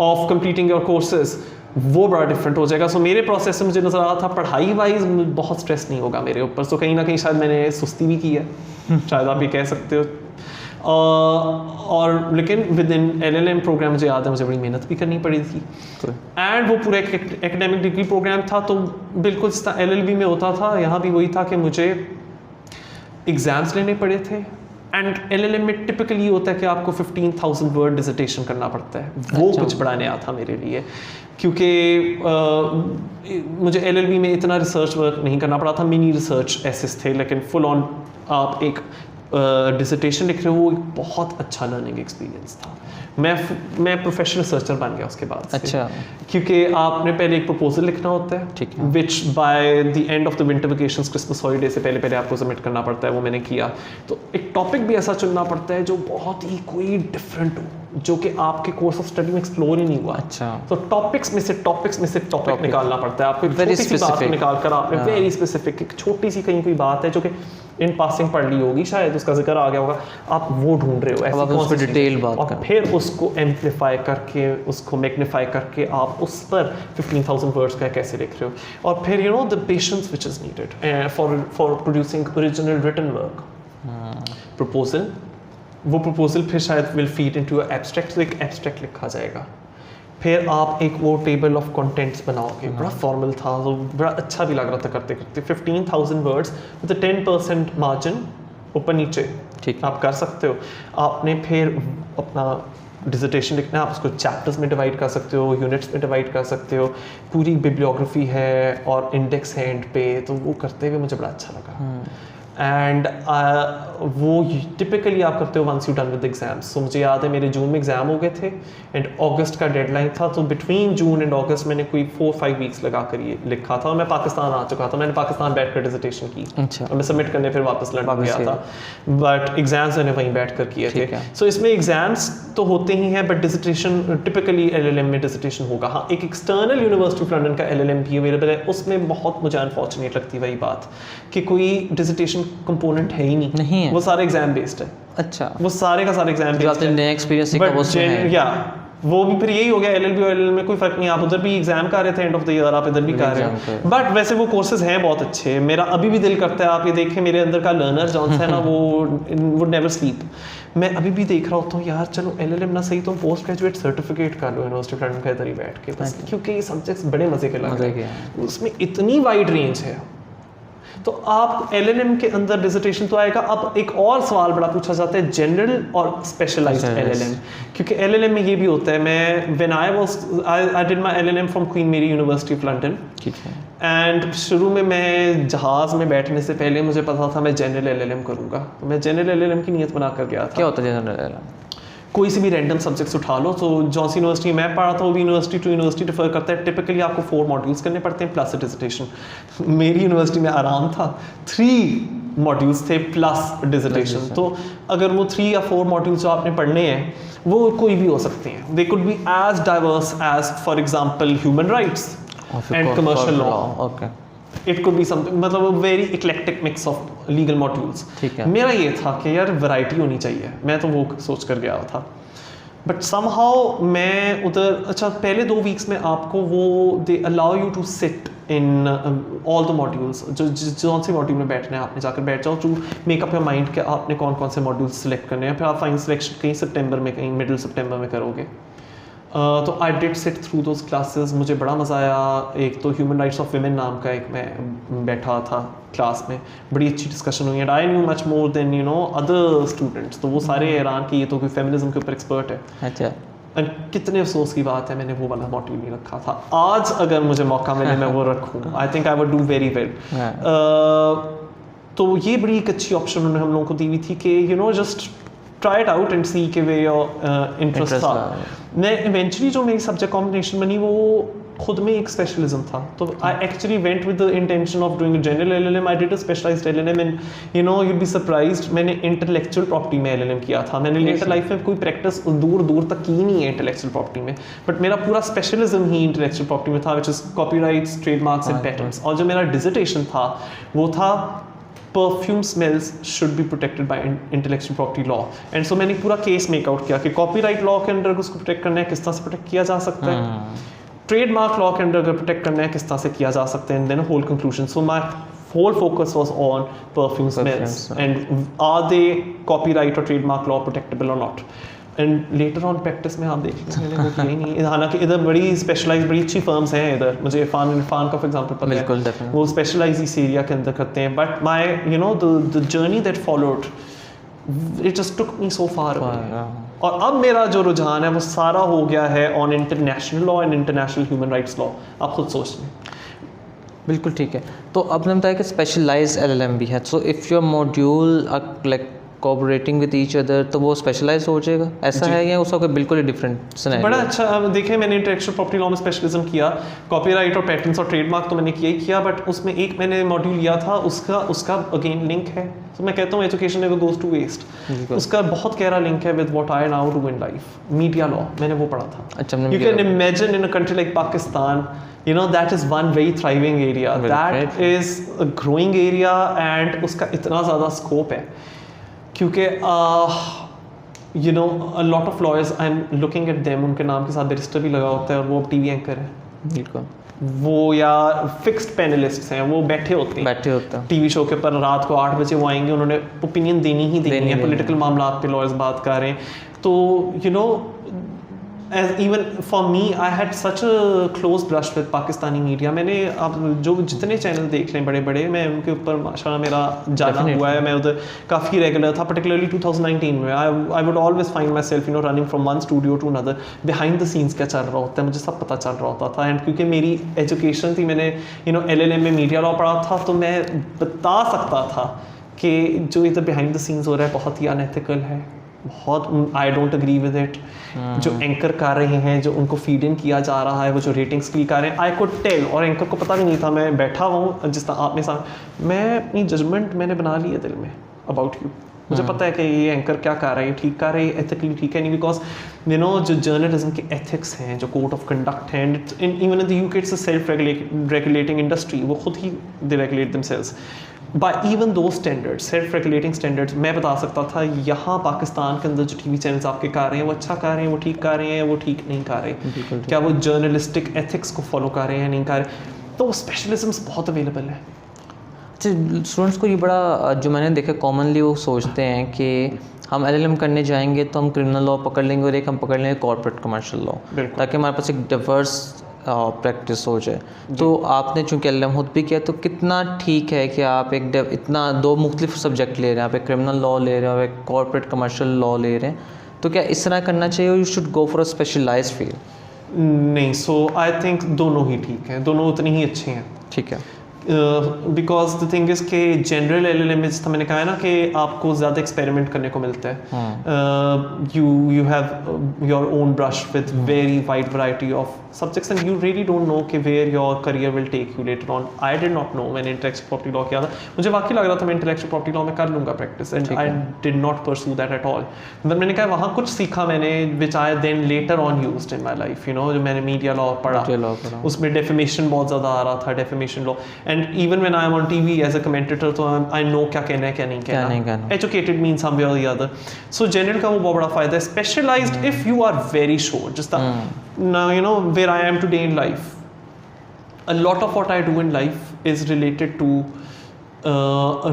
ऑफ कंप्लीटिंग योर कोर्सेज वो बड़ा डिफरेंट हो जाएगा। सो मेरे प्रोसेस से मुझे नज़र आ रहा था पढ़ाई वाइज बहुत स्ट्रेस नहीं होगा मेरे ऊपर। सो कहीं ना कहीं शायद मैंने सुस्ती भी की है, शायद आप ये कह सकते हो। और लेकिन विद इन LLM प्रोग्राम मुझे याद है मुझे बड़ी मेहनत भी करनी पड़ी थी, एंड वो पूरा एक एकेडमिक डिग्री प्रोग्राम था। तो बिल्कुल जिस तरह LLB में होता था, यहाँ भी वही था कि मुझे एग्ज़ाम्स लेने पड़े थे, एंड LLM में टिपिकली होता है कि आपको 15,000 वर्ड डिसर्टेशन करना पड़ता है। वो कुछ बड़ा नया था मेरे लिए, क्योंकि मुझे LLB में इतना रिसर्च वर्क नहीं करना पड़ा था, मिनी रिसर्च एसेस थे, लेकिन फुल ऑन आप एक डिसर्टेशन लिख रहे हो, वो एक बहुत अच्छा लर्निंग एक्सपीरियंस था। मैं प्रोफेशनल रिसर्चर बन गया उसके बाद। अच्छा, क्योंकि आपने पहले एक प्रपोजल लिखना होता है, ठीक है, विच by the end of the winter vacations, Christmas holiday से पहले आपको सबमिट करना पड़ता है। वो मैंने किया। तो एक टॉपिक भी ऐसा चुनना पड़ता है जो बहुत ही कोई डिफरेंट हो, जो कि आपके कोर्स ऑफ स्टडी में एक्सप्लोर ही नहीं हुआ। अच्छा। तो टॉपिक्स में से टॉपिक निकालना पड़ता है आपको। Very छोटी सी बात को specific। निकाल कर आपने वेरी स्पेसिफिक एक छोटी सी कहीं कोई बात है जो कि इन पासिंग पढ़ ली होगी, शायद उसका जिक्र आ गया होगा, आप वो ढूंढ रहे हो ऐसी आप कौन उस पर सी चीज़ डिटेल है। बात और करें। फिर उसको एम्पलीफाई करके, उसको मैग्नीफाई करके आप उस पर 15,000 वर्ड्स का कैसे लिख रहे हो। और फिर you know the patience which is needed for producing original written work. Proposal, वो प्रपोजल फिर शायद विल फीड इनटू एब्स्ट्रैक्ट, एक एब्स्ट्रैक्ट लिखा जाएगा। फिर आप एक वो टेबल ऑफ कंटेंट्स बनाओगे, बड़ा फॉर्मल था, तो बड़ा अच्छा भी लग रहा था करते करते। 15,000 वर्ड्स विद 10% मार्जिन ऊपर नीचे, ठीक आप कर सकते हो। आपने फिर अपना डिसर्टेशन लिखना है, आप उसको चैप्टर्स में डिवाइड कर सकते हो, यूनिट्स में डिवाइड कर सकते हो, पूरी बिब्लियोग्राफी है और इंडेक्स है एंड पे, तो वो करते हुए मुझे बड़ा अच्छा लगा। एंड वो टिपिकली आप करते हो once you done with exams. So मुझे याद है मेरे जून में एग्जाम हो गए थे एंड अगस्त का डेडलाइन था, तो बिटवीन जून एंड अगस्त मैंने कोई 4-5 वीक्स लगा कर ये लिखा था। और मैं पाकिस्तान आ चुका था, मैंने पाकिस्तान बैठ कर डिसर्टेशन की। अच्छा। और मैं सबमिट करने फिर वापस लंदन गया था, बट एग्जाम्स मैंने वहीं बैठ कर किए थे। सो इसमें एग्जाम्स तो होते ही हैं, बट डिसर्टेशन टिपिकली LLM में डिसर्टेशन होगा। हाँ, एक एक्सटर्नल यूनिवर्सिटी ऑफ लंदन का LLM भी अवेलेबल है, उसमें बहुत मुझे अनफॉर्चुनेट लगती है वही बात कि कोई डिसर्टेशन कंपोनेंट है ही नहीं है, वो सारे एग्जाम बेस्ड है। अच्छा, वो सारे का सारे एग्जाम बेस्ड है। नया एक्सपीरियंस सीखा वो उसमें है। या वो भी फिर यही हो गया, LLB और LLM में कोई फर्क नहीं, आप उधर भी एग्जाम कर रहे थे एंड ऑफ द ईयर, आप इधर भी कर रहे हो। बट वैसे वो कोर्सेज हैं बहुत अच्छे। मेरा अभी भी दिल करता है, आप ये देखें मेरे अंदर का लर्नर जॉन्स है ना, वो वुड नेवर स्लीप। मैं अभी भी देख रहा होता हूँ यार, चलो LLM ना सही, तुम पोस्ट ग्रेजुएट सर्टिफिकेट कर लो यूनिवर्सिटी ऑफ लंदन के इधर ही बैठ के, बस क्योंकि ये सब्जेक्ट्स बड़े मजे के लग रहे हैं, उसमें इतनी वाइड रेंज है। तो आप LLM के अंदर डिसर्टेशन तो आएगा। अब एक और सवाल बड़ा पूछा जाता है, जनरल और स्पेशलाइज्ड LLM, क्योंकि LLM में ये भी होता है। मैं when I did my LLM from queen मेरी यूनिवर्सिटी ऑफ लंदन, ठीक है, एंड शुरू में मैं जहाज़ में बैठने से पहले मुझे पता था मैं जनरल LLM करूँगा, तो मैं जनरल LLM की नीयत बना कर गया था। क्या होता है जनरल LLM? कोई सी भी रैंडम सब्जेक्ट्स उठा लो। तो जॉन्स यूनिवर्सिटी मैं पढ़ा था, वो भी यूनिवर्सिटी टू यूनिवर्सिटी डिफर करता है। टिपिकली आपको 4 मॉड्यूल्स करने पड़ते हैं प्लस डिसर्टेशन। मेरी यूनिवर्सिटी में आराम था, 3 मॉड्यूल्स थे प्लस डिसर्टेशन। तो अगर वो 3 या 4 मॉड्यूल्स जो आपने पढ़ने हैं वो कोई भी हो सकते हैं। They could be as diverse as for example human rights and commercial law. Okay, it could be something, मतलब very eclectic mix of legal modules. ठीक है। मेरा ये था कि यार वैरायटी होनी चाहिए, मैं तो वो सोच कर गया था। बट समहाउ मैं उधर, अच्छा पहले 2 वीक्स में आपको वो they allow you to sit in all the modules, जो से मॉड्यूल में बैठना है आपने जाकर बैठ जाओ, to make up your mind कि आपने कौन कौन से मॉड्यूल्स सेलेक्ट करने हैं। फिर आप फाइनल सिलेक्शन कहीं सितंबर में, कहीं मिडिल सितंबर में करोगे। तो I did sit through those classes, मुझे बड़ा मज़ा आया। एक तो ह्यूमन राइट्स ऑफ वुमेन नाम का एक मैं बैठा था क्लास में, बड़ी अच्छी डिस्कशन हुई and I knew much more than you know other students. तो वो सारे हैरान कि ये तो कोई फेमिनिज्म के ऊपर एक्सपर्ट है। अच्छा, एंड कितने अफसोस की बात है मैंने वो वाला मॉड्यूल नहीं रखा था। आज अगर मुझे मौका मिले मैं वो रखूँ, आई think I would do very well. तो ये बड़ी एक अच्छी ऑप्शन उन्होंने हम लोगों को दी हुई थी कि you know just try it out and see के वे योर इंटरेस्ट था। मैं इवेंचुअली जो मेरी सब्जेक्ट कॉम्बिनेशन बनी वो खुद में एक स्पेशलिज्म था। तो I actually went with the intention of doing general LLM। I did a specialized LLM and you know you'd be surprised, मैंने इंटेलेक्चुअल प्रॉपर्टी में LLM किया था। मैंने लेटर लाइफ में कोई प्रैक्टिस दूर दूर तक की नहीं है इंटेलेक्चुअल प्रॉपर्टी में, बट मेरा पूरा स्पेशलिज्म ही इंटेलेक्चुअल प्रॉपर्टी में था, which is copyrights, trademarks and patents. और जो मेरा डिसर्टेशन था वो था perfume smells should be protected by intellectual property law. And so मैंने पूरा केस मेकआउट किया कि कॉपीराइट लॉ के अंडर उसको प्रोटेक्ट करना है, किस तरह से प्रोटेक्ट किया जा सकता है, ट्रेडमार्क लॉ के अंडर अगर प्रोटेक्ट करना है किस तरह से किया जा सकता है, and then whole conclusion. So my whole focus was on perfume smells and are they copyright or trademark law protectable or not. And later on practice में आप देखेंगे मैंने वो किया ही नहीं। हालांकि इधर बड़ी स्पेशलाइज बड़ी अच्छी फर्म्स हैं इधर, मुझे इरफान का फॉर एग्जांपल पता है, वो स्पेशलाइज इस एरिया के अंदर करते हैं। But my you know the journey that followed it just took me so far away. और अब मेरा जो रुझान है वो सारा हो गया है on international law and international human rights law. आप खुद सोच लें। बिल्कुल ठीक है। तो आपने बताया कि स्पेशलाइज्ड LLM भी है। So if your module like cooperating with each other, तो वो स्पेशलाइज हो जाएगा, ऐसा है या उसका कोई बिल्कुल ही डिफरेंट सिनेरियो? बड़ा अच्छा। अब देखें, मैंने इंटेलेक्चुअल प्रॉपर्टी लॉ में स्पेशलिज्म किया, कॉपीराइट और पेटेंट्स और ट्रेडमार्क तो मैंने किया ही किया, बट उसमें एक मैंने मॉड्यूल लिया था, उसका अगेन लिंक है। तो मैं कहता हूँ education never goes to waste. उसका बहुत गहरा लिंक है with what I now do in life, media law, मैंने वो पढ़ा था। अच्छा, you can imagine in a country like Pakistan, you know, that is one very thriving area, that is a growing area, and उसका इतना ज़्यादा scope है क्योंकि you know a lot of lawyers, I'm looking at them, उनके नाम के साथ barrister भी लगा होता है और वो टीवी एंकर है, बिल्कुल, वो या फिक्स्ड पैनलिस्ट्स हैं, वो बैठे होते हैं टीवी शो के ऊपर, रात को 8 बजे वो आएंगे, उन्होंने ओपिनियन देनी है, पॉलिटिकल मामलात पे लॉयर्स बात कर रहे हैं। तो you know, as even for me, I had such a close brush with Pakistani media. मैंने आप जो जितने चैनल देख लें बड़े बड़े, मैं उनके ऊपर माशाल्लाह मेरा जाना हुआ है, मैं उधर काफ़ी रेगुलर था, particularly 2019 में। I would always find myself, you know, running from one studio to another, behind the scenes क्या चल रहा होता है मुझे सब पता चल रहा होता था। एंड क्योंकि मेरी एजुकेशन थी, मैंने you know LLM में मीडिया लॉ पढ़ा था, तो मैं बता सकता था कि जो इधर बिहाइंड द सीन्स हो रहा है बहुत ही अनएथिकल है, बहुत I don't agree with it. जो एंकर कर रहे हैं, जो उनको फीड इन किया जा रहा है, वो जो रेटिंग्स क्लिक कर रहे हैं, आई कुड टेल, और एंकर को पता भी नहीं था, मैं बैठा हूँ जिस तरह आपने साथ, मैं अपनी जजमेंट मैंने बना ली है दिल में अबाउट यू। मुझे पता है कि ये एंकर क्या कर रहे हैं, ठीक कर रहे हैं, एथिकली ठीक है नहीं, बिकॉज यू नो जो जर्नलिज्म के एथिक्स हैं, जो कोड ऑफ कंडक्ट हैं, even in the UK it's a self regulating industry, वो खुद ही they regulate themselves by even though standards, self regulating standards. मैं बता सकता था यहाँ पाकिस्तान के अंदर जो टीवी चैनल्स आपके कर रहे हैं वो अच्छा कर रहे हैं, वो ठीक कर रहे हैं, वो ठीक नहीं कर रहे, क्या वो जर्नलिस्टिक एथिक्स को फॉलो कर रहे हैं, नहीं कर रहे। तो स्पेशलिज्म्स बहुत अवेलेबल है। अच्छा, स्टूडेंट्स को ये बड़ा जो मैंने देखा कॉमनली वो सोचते हैं कि हम LLM करने जाएंगे तो हम क्रिमिनल लॉ पकड़ लेंगे और एक हम पकड़ लेंगे कॉर्पोरेट कमर्शियल लॉ, ताकि हमारे पास एक डिवर्स प्रैक्टिस हो जाए। तो आपने चूँकि LLM खुद भी किया, तो कितना ठीक है कि आप एक इतना दो मुख्तलिफ सब्जेक्ट ले रहे हैं, आप एक क्रिमिनल लॉ ले रहे हैं और एक कॉर्पोरेट कमर्शियल लॉ ले रहे हैं, तो क्या इस तरह करना चाहिए, you should go for a specialized field? नहीं, सो आई थिंक दोनों ही ठीक हैं, दोनों उतने ही अच्छे हैं। ठीक है, बिकॉज द थिंग इज़ के जनरल LLM तो मैंने कहा है ना कि आपको ज़्यादा एक्सपेरिमेंट करने को मिलता है, you have your own brush with very wide variety of subjects and you really don't know कि where your career will take you later on. I did not know, मैंने इंटेलेक्चुअल प्रॉपर्टी लॉ किया था, मुझे वाकई लग रहा था मैं इंटेलेक्चुअल प्रॉपर्टी लॉ में कर लूँगा practice, and I did not pursue that at all. मतलब मैंने कहा वहाँ कुछ सीखा मैंने which I then later on used in my life, you know, जो मैंने मीडिया लॉ पढ़ा, उसमें डेफिमेशन बहुत ज़्यादा आ रहा था, defamation law, and even when I am on TV as a commentator, तो आई नो क्या कहना है क्या नहीं कहना, एजुकेटेड मीन सम वे और द अदर। सो जनरल का वो बहुत बड़ा फायदा है। Specialized if you are very sure, just now you know where I am today in life, a lot of what I do in life is related to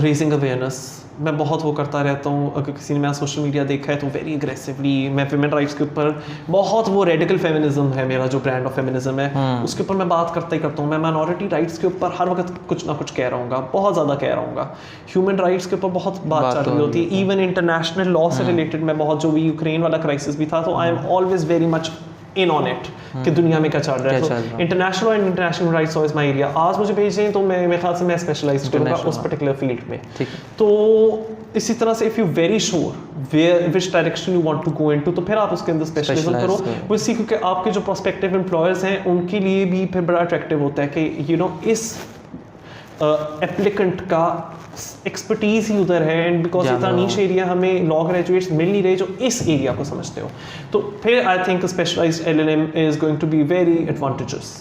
raising awareness। मैं बहुत वो करता रहता हूँ, अगर किसी ने मेरा सोशल मीडिया देखा है तो वेरी अग्रेसिवली मैं वुमेन राइट्स के ऊपर बहुत, वो रेडिकल फेमिनिज्म है मेरा जो ब्रांड ऑफ फेमिनिज्म है, उसके ऊपर मैं बात करता ही करता हूँ। मैं माइनॉरिटी राइट्स के ऊपर हर वक्त कुछ ना कुछ कह रहा हूँ, बहुत ज़्यादा कह रहा हूँ। ह्यूमन राइट्स के ऊपर बहुत बात चल रही होती है, इवन इंटरनेशनल लॉ से रिलेटेड मैं बहुत, जो भी यूक्रेन वाला क्राइसिस भी था, तो I am always very much in on it कि दुनिया में क्या चल रहा है। International and international rights is my area. आज मुझे भेजें तो मैं मेरे ख्याल से मैं स्पेशलाइज्ड करूँगा उस पर्टिकुलर फील्ड में। तो इसी तरह से if you very sure where which direction you want to go into, तो फिर आप उसके अंदर स्पेशलाइज्ड करो। वो इसी क्योंकि आपके जो प्रोस्पेक्टिव एम्प्लॉयर्स हैं उनके लिए भी फिर बड़ा अट्रैक्टिव होता है कि यू नो इस एप्लीकेंट का एक्सपर्टीज ही उधर है, एंड बिकॉज इतना नीश एरिया हमें लॉ ग्रेजुएट्स मिल नहीं रहे जो इस एरिया को समझते हो, तो फिर I think specialized LLM is going to be very advantages.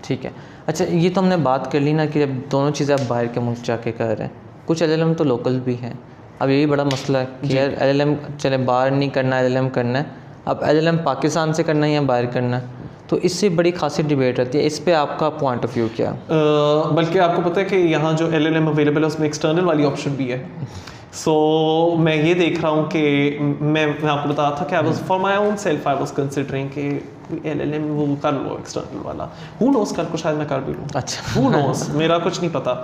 ठीक है, अच्छा ये तो हमने बात कर ली ना कि अब दोनों चीज़ें आप बाहर के मुल्क जाके कर रहे हैं, कुछ LLM तो लोकल भी हैं। अब यही बड़ा मसला है कि यार LLM चले बाहर नहीं करना, LLM करना है, अब LLM पाकिस्तान से करना है या बाहर करना है, तो इससे बड़ी खासी डिबेट रहती है। इस पे आपका पॉइंट ऑफ व्यू क्या? बल्कि आपको पता है कि यहाँ जो LLM अवेलेबल है उसमें एक्सटर्नल वाली ऑप्शन भी है। सो मैं ये देख रहा हूँ कि मैं आपको बताया था कि I was for my own self I was considering कि LLM वो कर लो एक्सटर्नल वाला, हु नोस कल को शायद मैं कर भी लूँ, अच्छा हु नोस, मेरा कुछ नहीं पता।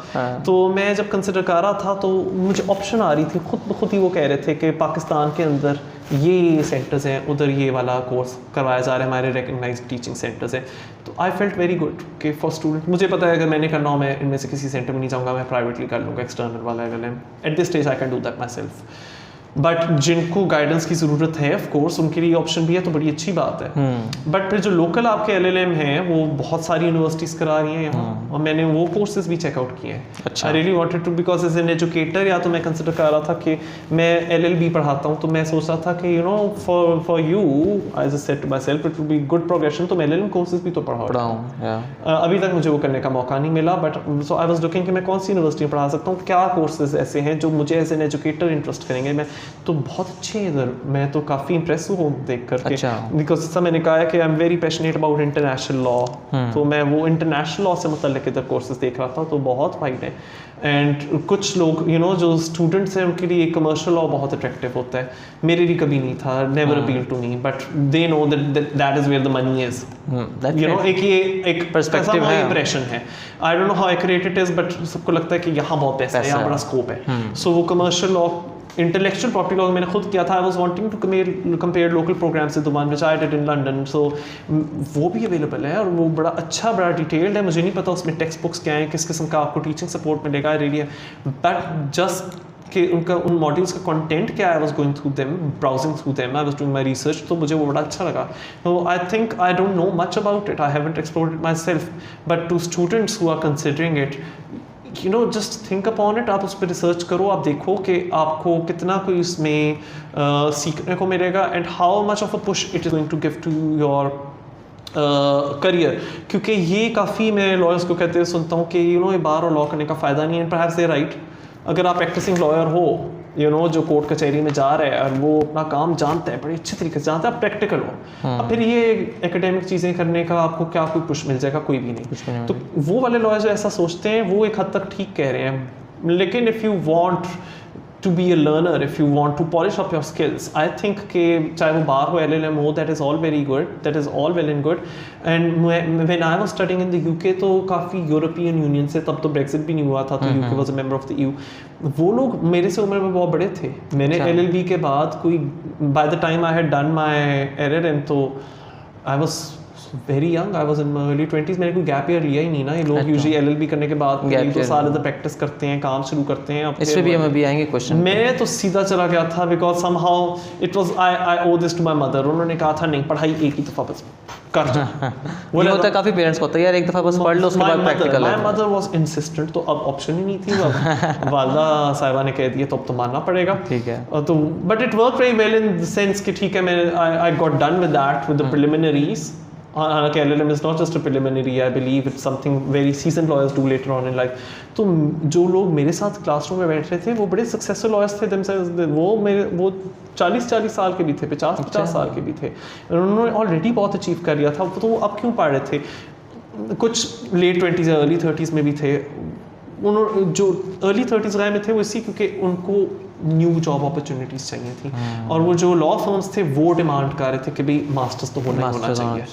तो मैं जब कंसिडर कर रहा था तो मुझे ऑप्शन आ रही थी, खुद ही वो कह रहे थे कि पाकिस्तान के अंदर ये सेंटर्स हैं, उधर ये वाला कोर्स करवाया जा रहा है, हमारे रिकग्नाइज्ड टीचिंग सेंटर्स हैं। तो आई फेल्ट वेरी गुड कि फॉर स्टूडेंट मुझे पता है अगर मैंने करना हो मैं इनमें से किसी सेंटर में नहीं जाऊँगा, मैं प्राइवेटली कर लूँगा एक्सटर्नल वाला LLM। At this stage I can do that my self. But जिनको गाइडेंस की ज़रूरत है ऑफ कोर्स उनके लिए ऑप्शन भी है, तो बड़ी अच्छी बात है। बट फिर जो लोकल आपके LLM हैं वो बहुत सारी यूनिवर्सिटीज़ करा रही हैं यहाँ, और मैंने वो कोर्सेज भी चेकआउट किए हैं। अच्छा। I really wanted to, because as an educator या तो मैं कंसिडर कर रहा था कि मैं LLB पढ़ाता हूँ, तो मैं सोच रहा था कि for you as a set to myself it will be good progression, तो मैं LLM कोर्सेज भी तो पढ़ाऊँ। अभी तक मुझे वो करने का मौका नहीं मिला, but so I was looking कि मैं कौन सी यूनिवर्सिटी में पढ़ा सकता हूँ, क्या कोर्सेज ऐसे हैं जो मुझे एज एन एजुकेटर इंटरेस्ट करेंगे। मैं तो बहुत अच्छे हैं इधर, मैं तो काफ़ी इंप्रेस हूँ देख करके। अच्छा। बिकॉज जैसा मैंने कहा है कि I am very passionate about international law, तो मैं वो इंटरनेशनल लॉ से मुतल्लिक इधर कोर्सेज देख रहा था, तो बहुत वाइड है। एंड कुछ लोग जो स्टूडेंट्स हैं उनके लिए कमर्शियल लॉ बहुत अट्रैक्टिव होता है, मेरे लिए कभी नहीं था, never appeal to me, but they know that is where the money is. एक पर्सपेक्टिव है, इंप्रेशन है। I don't know how accurate it is, but सबको लगता है कि यहाँ बहुत पैसा है, यहाँ बड़ा स्कोप है। सो वो commercial law, intellectual property law मैंने खुद किया था। I was wanting to compare local programs with the one which I did in London, so वो भी अवेलेबल है और वो बड़ा अच्छा, बड़ा डिटेल्ड है। मुझे नहीं पता उसमें टेक्स्ट बुक्स क्या हैं, किस किस्म का आपको टीचिंग सपोर्ट मिलेगा, रियली है, बट जस्ट कि उन मॉड्यूल्स का कंटेंट क्या है, I was going through them, browsing through them, I was doing my research, तो मुझे वो बड़ा अच्छा लगा। तो I think I don't know much about it, I haven't explored it myself, but to students who are considering it, just think upon it, आप उस पर रिसर्च करो, आप देखो कि आपको कितना कोई इसमें सीखने को मिलेगा, and how much of a push it is going to give to your career. क्योंकि ये काफ़ी मैं लॉयर्स को कहते हुए सुनता हूँ कि ये बार और लॉ करने का फ़ायदा नहीं है, परहैप्स दे राइट। अगर आप प्रैक्टिसिंग लॉयर हो, जो कोर्ट कचहरी में जा रहा है और वो अपना काम जानता है, बड़े अच्छे तरीके से जानता है, आप प्रैक्टिकल हो, अब फिर ये एकेडमिक चीज़ें करने का आपको क्या कोई पुश मिल जाएगा, कोई भी नहीं। तो वो वाले लॉयर जो ऐसा सोचते हैं वो एक हद तक ठीक कह रहे हैं, लेकिन if you want to be a learner, if you want to polish up your skills, I think कि चाहे वो बार हो, LLM हो, that is all very good, that is all well and good. And when I was studying in the UK, तो काफ़ी European union से, तब तो ब्रेक्सिट भी नहीं हुआ था, तो UK was a member of the EU, वो लोग मेरे से उम्र में बहुत बड़े थे। मैंने LLB के बाद कोई, by the time I had done my LLM, तो I was very young, I was in my early 20s, मैंने कोई गैप ईयर लिया ही नहीं ना। ये लोग यूजुअली LLB करने के बाद 2 साल इधर प्रैक्टिस करते हैं, काम शुरू करते हैं। इसमें भी हम अभी आएंगे क्वेश्चन। मैं तो सीधा चला गया था, because somehow it was I owe this to my mother. उन्होंने कहा था नहीं, पढ़ाई एक ही दफ़ा बस कर वो होता है, काफ़ी पेरेंट्स को होता है यार, एक दफ़ा बस पढ़ लो, उसके बाद प्रैक्टिकल है। माय मदर वाज इंसिस्टेंट, तो अब ऑप्शन ही नहीं थी, अब वालदा साहिबा ने कह दिया तो अब तो मानना पड़ेगा। ठीक है, तो but it work very well in the sense कि ठीक है, मैं I got done with that with the preliminaries. हालांकि LLM is not just a preliminary, I believe it's something very seasoned lawyers do later on in life. तो जो लोग मेरे साथ क्लासरूम में बैठ रहे थे वो बड़े सक्सेसफुल लॉयर्स थे themselves, वो 40 साल के भी थे, 50 साल के भी थे, उन्होंने ऑलरेडी बहुत अचीव कर लिया था। तो वो अब क्यों पढ़ रहे थे? कुछ लेट 20s या अर्ली 30s में भी थे। उन्होंने जो अर्ली 30s में थे वो इसी क्योंकि उनको न्यू जॉब अपॉर्चुनिटीज़ चाहिए थी, और वो जो लॉ फर्म्स थे वो डिमांड कर रहे थे कि भाई मास्टर्स तो होना चाहिए,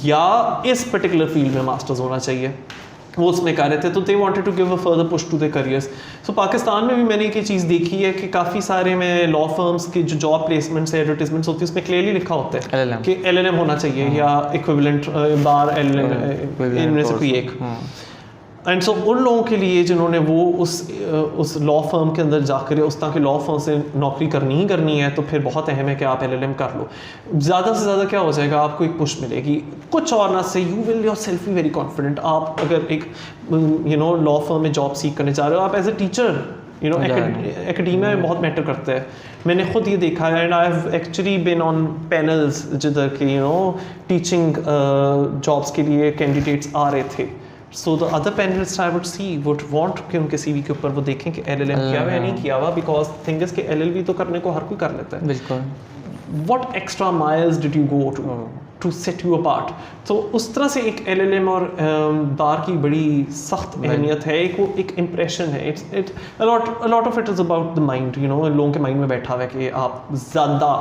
या इस पर्टिकुलर फील्ड में मास्टर्स होना चाहिए, वो उसमें कर रहे थे। तो they wanted to give a further push to their careers. So Pakistan में भी मैंने एक चीज़ देखी है कि काफ़ी सारे में लॉ फर्म्स की जो जॉब प्लेसमेंट्स है, एडवर्टीजमेंट्स होती है, उसमें क्लियरली लिखा होता है कि LLM होना चाहिए या इक्विवेलेंट बार LLM इनमें से कोई एक। एंड सो उन लोगों के लिए जिन्होंने वो उस लॉ फर्म के अंदर जाकर उस तरह के लॉ फर्म से नौकरी करनी ही करनी है, तो फिर बहुत अहम है कि आप LLM कर लो। ज़्यादा से ज़्यादा क्या हो जाएगा, आपको एक पुश मिलेगी, कुछ और ना से you will your self be very confident. आप अगर एक लॉ फर्म में जॉब सीख करने जा रहे हो, आप एज ए टीचर एकेडमिया में बहुत मैटर करता है। मैंने खुद ये देखा है, and I have actually been on panels जिधर के टीचिंग जॉब्स के लिए कैंडिडेट्स आ रहे थे। So the other panelist I would see would want कि उनके CV के ऊपर वो देखें कि LLM किया हुआ या नहीं किया हुआ, बिकॉज थिंग इज कि LLB तो करने को हर कोई कर लेता है। बिल्कुल। What extra miles did you go to set you apart? तो उस तरह से एक LLM और बार की बड़ी सख्त अहमियत है, एक इम्प्रेशन है। a lot of it is about the mind, लोगों के माइंड में बैठा हुआ है कि आप ज़्यादा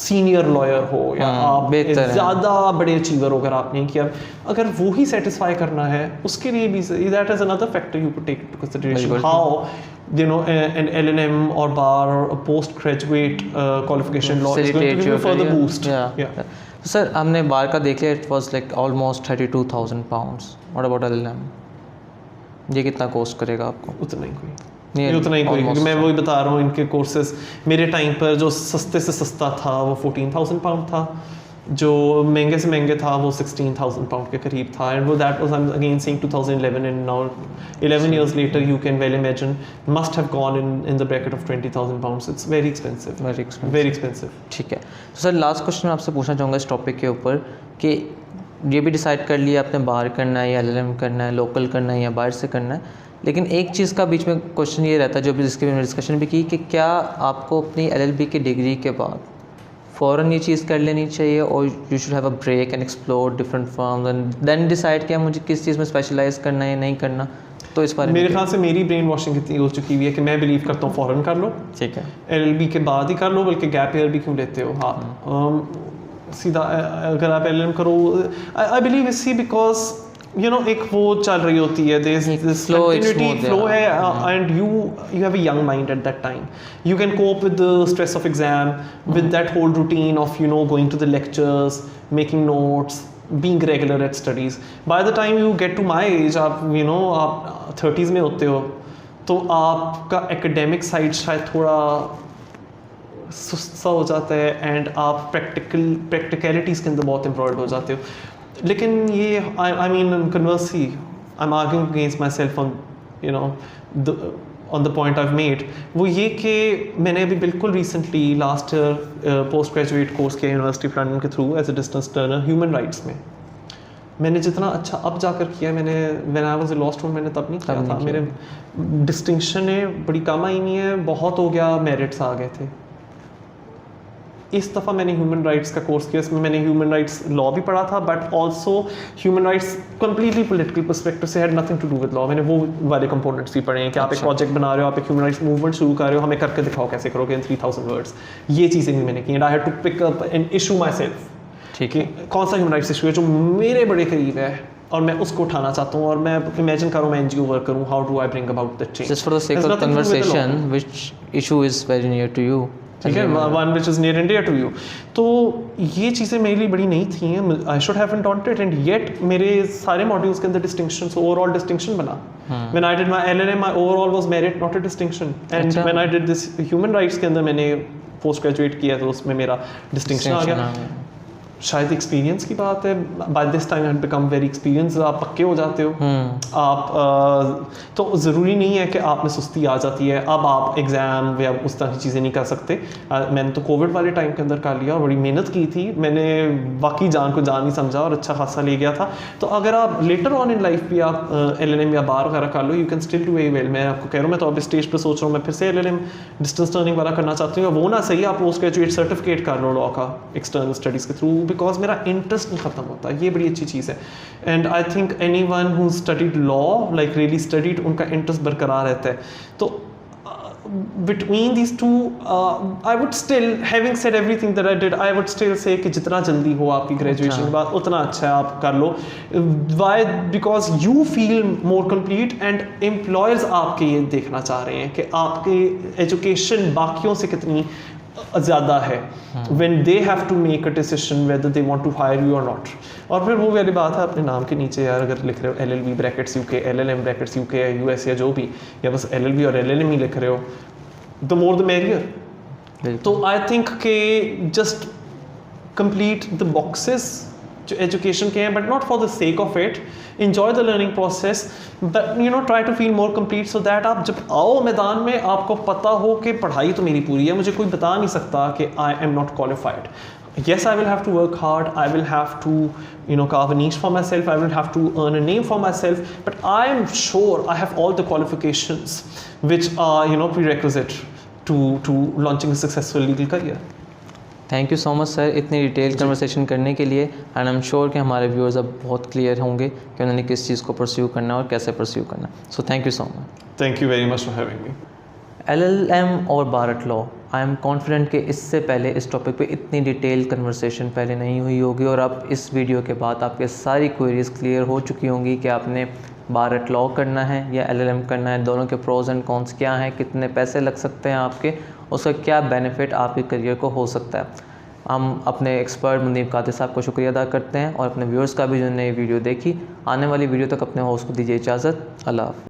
सीनियर लॉयर हो या आप ज़्यादा बड़े अचीवर हो। अगर आपने किया, अगर वो ही सेटिस्फाई करना है, उसके लिए भी that is another factor you could take into consideration. How an LLM or bar or a postgraduate qualification law is going to give you further boost. Yeah. Sir हमने बार का देख लिया, it was like almost 32,000 pounds. What about LLM? ये कितना cost करेगा आपको? उतना ही कोई ये उतना ही कोई, क्योंकि मैं वही बता रहा हूँ, इनके कोर्सेज मेरे टाइम पर जो सस्ते से सस्ता था वो 14,000 पाउंड था, जो महंगे से महंगे था वो 16,000 पाउंड के करीब था, एंड वो that was I am again saying 2011, and now 11 years later you can well imagine must have gone in the bracket of 20,000 pounds. It's very expensive, very expensive. ठीक है। तो सर लास्ट क्वेश्चन मैं आपसे पूछना चाहूँगा इस topic के ऊपर कि ये भी डिसाइड कर लिया आपने बाहर करना है या LLM करना है, लोकल करना है या बाहर से करना है, लेकिन एक चीज़ का बीच में क्वेश्चन ये रहता है जो भी जिसके भी डिस्कशन भी की कि क्या आपको अपनी LLB की डिग्री के बाद फ़ौरन ये चीज़ कर लेनी चाहिए और you should have a break and explore different forms and then decide किया मुझे किस चीज़ में स्पेशलाइज करना है या नहीं करना? तो इस बारे में मेरे ख्याल से मेरी ब्रेन वॉशिंग इतनी हो चुकी हुई है कि मैं बिलीव करता हूँ फ़ौरन कर लो, ठीक है, LLB के बाद ही कर लो, बल्कि गैप ईयर भी क्यों लेते हो आप, सीधा अगर आप LLM करो, आई बिलीव इसी बिकॉज यू नो एक वो चल रही होती है, दिस कंटिन्यूटी फ्लो है, and you have a young mind at that time, you can cope with the stress of exam, with that whole routine of you know going to the lectures, making notes, being regular at studies. By the time you get to my age, आप you know आप 30s में होते हो, तो आपका academic side शायद थोड़ा सुस्त सा हो जाता है, एंड आप प्रैक्टिकलिटीज़ के अंदर बहुत एम्ब्रॉयड हो जाते हो. लेकिन ये I mean conversely I am arguing against myself on you know on the point I've made, वो ये कि मैंने अभी बिल्कुल recently last year post graduate course किया यूनिवर्सिटी ऑफ लंदन के through as a distance learner human rights में. मैंने जितना अच्छा अब जाकर किया, मैंने when I was a law student मैंने तब नहीं किया था. मेरे डिस्टिंक्शन है बड़ी कम आई नहीं है, बहुत हो गया, मेरिट्स आ गए थे. इस दफ़ा मैंने ह्यूमन राइट्स का कोर्स किया, इसमें मैंने ह्यूमन राइट्स लॉ भी पढ़ा था, but also human rights completely political perspective से had nothing to do with law. मैंने वो वाले कंपोनेंट्स भी पढ़े हैं कि आप एक प्रोजेक्ट बना रहे हो, आप एक ह्यूमन राइट्स मूवमेंट शुरू कर रहे हो, हमें करके दिखाओ कैसे करोगे इन 3000 वर्ड्स. ये चीज़ें भी मैंने की, and I had to pick up an issue myself, ठीक है, कौन सा ह्यूमन राइट्स इशू है जो मेरे बड़े करीब है और मैं उसको उठाना चाहता हूँ, और मैं इमेजिन करूँ मैं NGO वर्क करूँ, how do I bring about that change. Just for the sake of conversation which issue is very near to you, ठीक है, one which is near and dear to you. तो ये चीज़ें मेरे लिए बड़ी नई थी, I should have dot it, and yet मेरे सारे मॉड्यूल्स के अंदर डिस्टिंक्शन, ओवरऑल डिस्टिंक्शन बना. When I did my LLM, my overall was merit not a distinction, and when I did this human rights के अंदर मैंने पोस्ट ग्रेजुएट किया तो उसमें मेरा डिस्टिंक्शन आ गया. शायद एक्सपीरियंस की बात है, by this time I had become very experience, आप पक्के हो जाते हो. आप तो ज़रूरी नहीं है कि आप में सुस्ती आ जाती है, अब आप एग्ज़ाम या उस तरह की चीज़ें नहीं कर सकते. मैंने तो कोविड वाले टाइम के अंदर कर लिया और बड़ी मेहनत की थी, मैंने वाकई जान को जान ही समझा और अच्छा खासा ले गया था. तो अगर आप लेटर ऑन इन लाइफ भी आप LLM या बार वगैरह कर लो, you can still do very well. मैं आपको कह रहा हूँ, मैं तो अभी स्टेज पर सोच रहा हूँ मैं फिर से LLM डिस्टेंस लर्निंग वाला करना चाहती हूँ. वो ना सही, आप पोस्ट ग्रेजुएट सर्टिफिकेट कर लो लॉ का एक्सटर्नल स्टडीज़ के थ्रू, बिकॉज मेरा इंटरेस्ट नहीं ख़त्म होता. ये बड़ी अच्छी चीज़ है, and I think any one who studied law like really studied, उनका इंटरेस्ट बरकरार रहता है. तो between these two, I would still, having said everything that I did, I would still say कि जितना जल्दी हो आपकी ग्रेजुएशन के बाद उतना अच्छा है, आप कर लो. Why? Because you feel more complete, and employers आपके ये देखना चाह रहे हैं कि आपकी एजुकेशन बाकियों से कितनी ज़्यादा है, when they have to make a decision whether they want to hire you or not. और फिर वो वाली बात है, अपने नाम के नीचे यार अगर लिख रहे हो LLB brackets UK, LLM brackets UK US या जो भी, या बस LLB और LLM ही लिख रहे हो, the more the merrier. तो आई थिंक के जस्ट कंप्लीट द बॉक्सेस जो एजुकेशन के हैं, but not for the sake of it. enjoy the learning process, but you know try to feel more complete so that आप जब आओ मैदान में आपको पता हो कि पढ़ाई तो मेरी पूरी है, मुझे कोई बता नहीं सकता कि I am not qualified. Yes, I will have to work hard, I will have to you know carve a niche for myself, I will have to earn a name for myself, but I am sure I have all the qualifications which are you know prerequisite to launching a successful legal career. Thank you so much sir इतनी detail conversation करने के लिए, and I am sure कि हमारे viewers अब बहुत clear होंगे कि उन्होंने किस चीज़ को परस्यू करना और कैसे परस्यू करना. So thank you so much. Thank you very much for having me. LLM और Bharat law, I am confident कि इससे पहले इस टॉपिक पे इतनी डिटेल कन्वर्सेशन पहले नहीं हुई होगी, और अब इस वीडियो के बाद आपके सारी क्वेरीज क्लियर हो चुकी होंगी कि आपने भारत लॉ करना है या LLM करना है, दोनों के प्रोज एंड कॉन्स क्या हैं, कितने पैसे लग सकते हैं आपके, उसका क्या बेनिफिट आपके करियर को हो सकता है. हम अपने एक्सपर्ट मुनीब कादिर साहब को शुक्रिया अदा करते हैं, और अपने व्यूअर्स का भी जिन्होंने ये वीडियो देखी. आने वाली वीडियो तक अपने होस्ट को दीजिए इजाज़त. अल्लाह हाफ़िज़.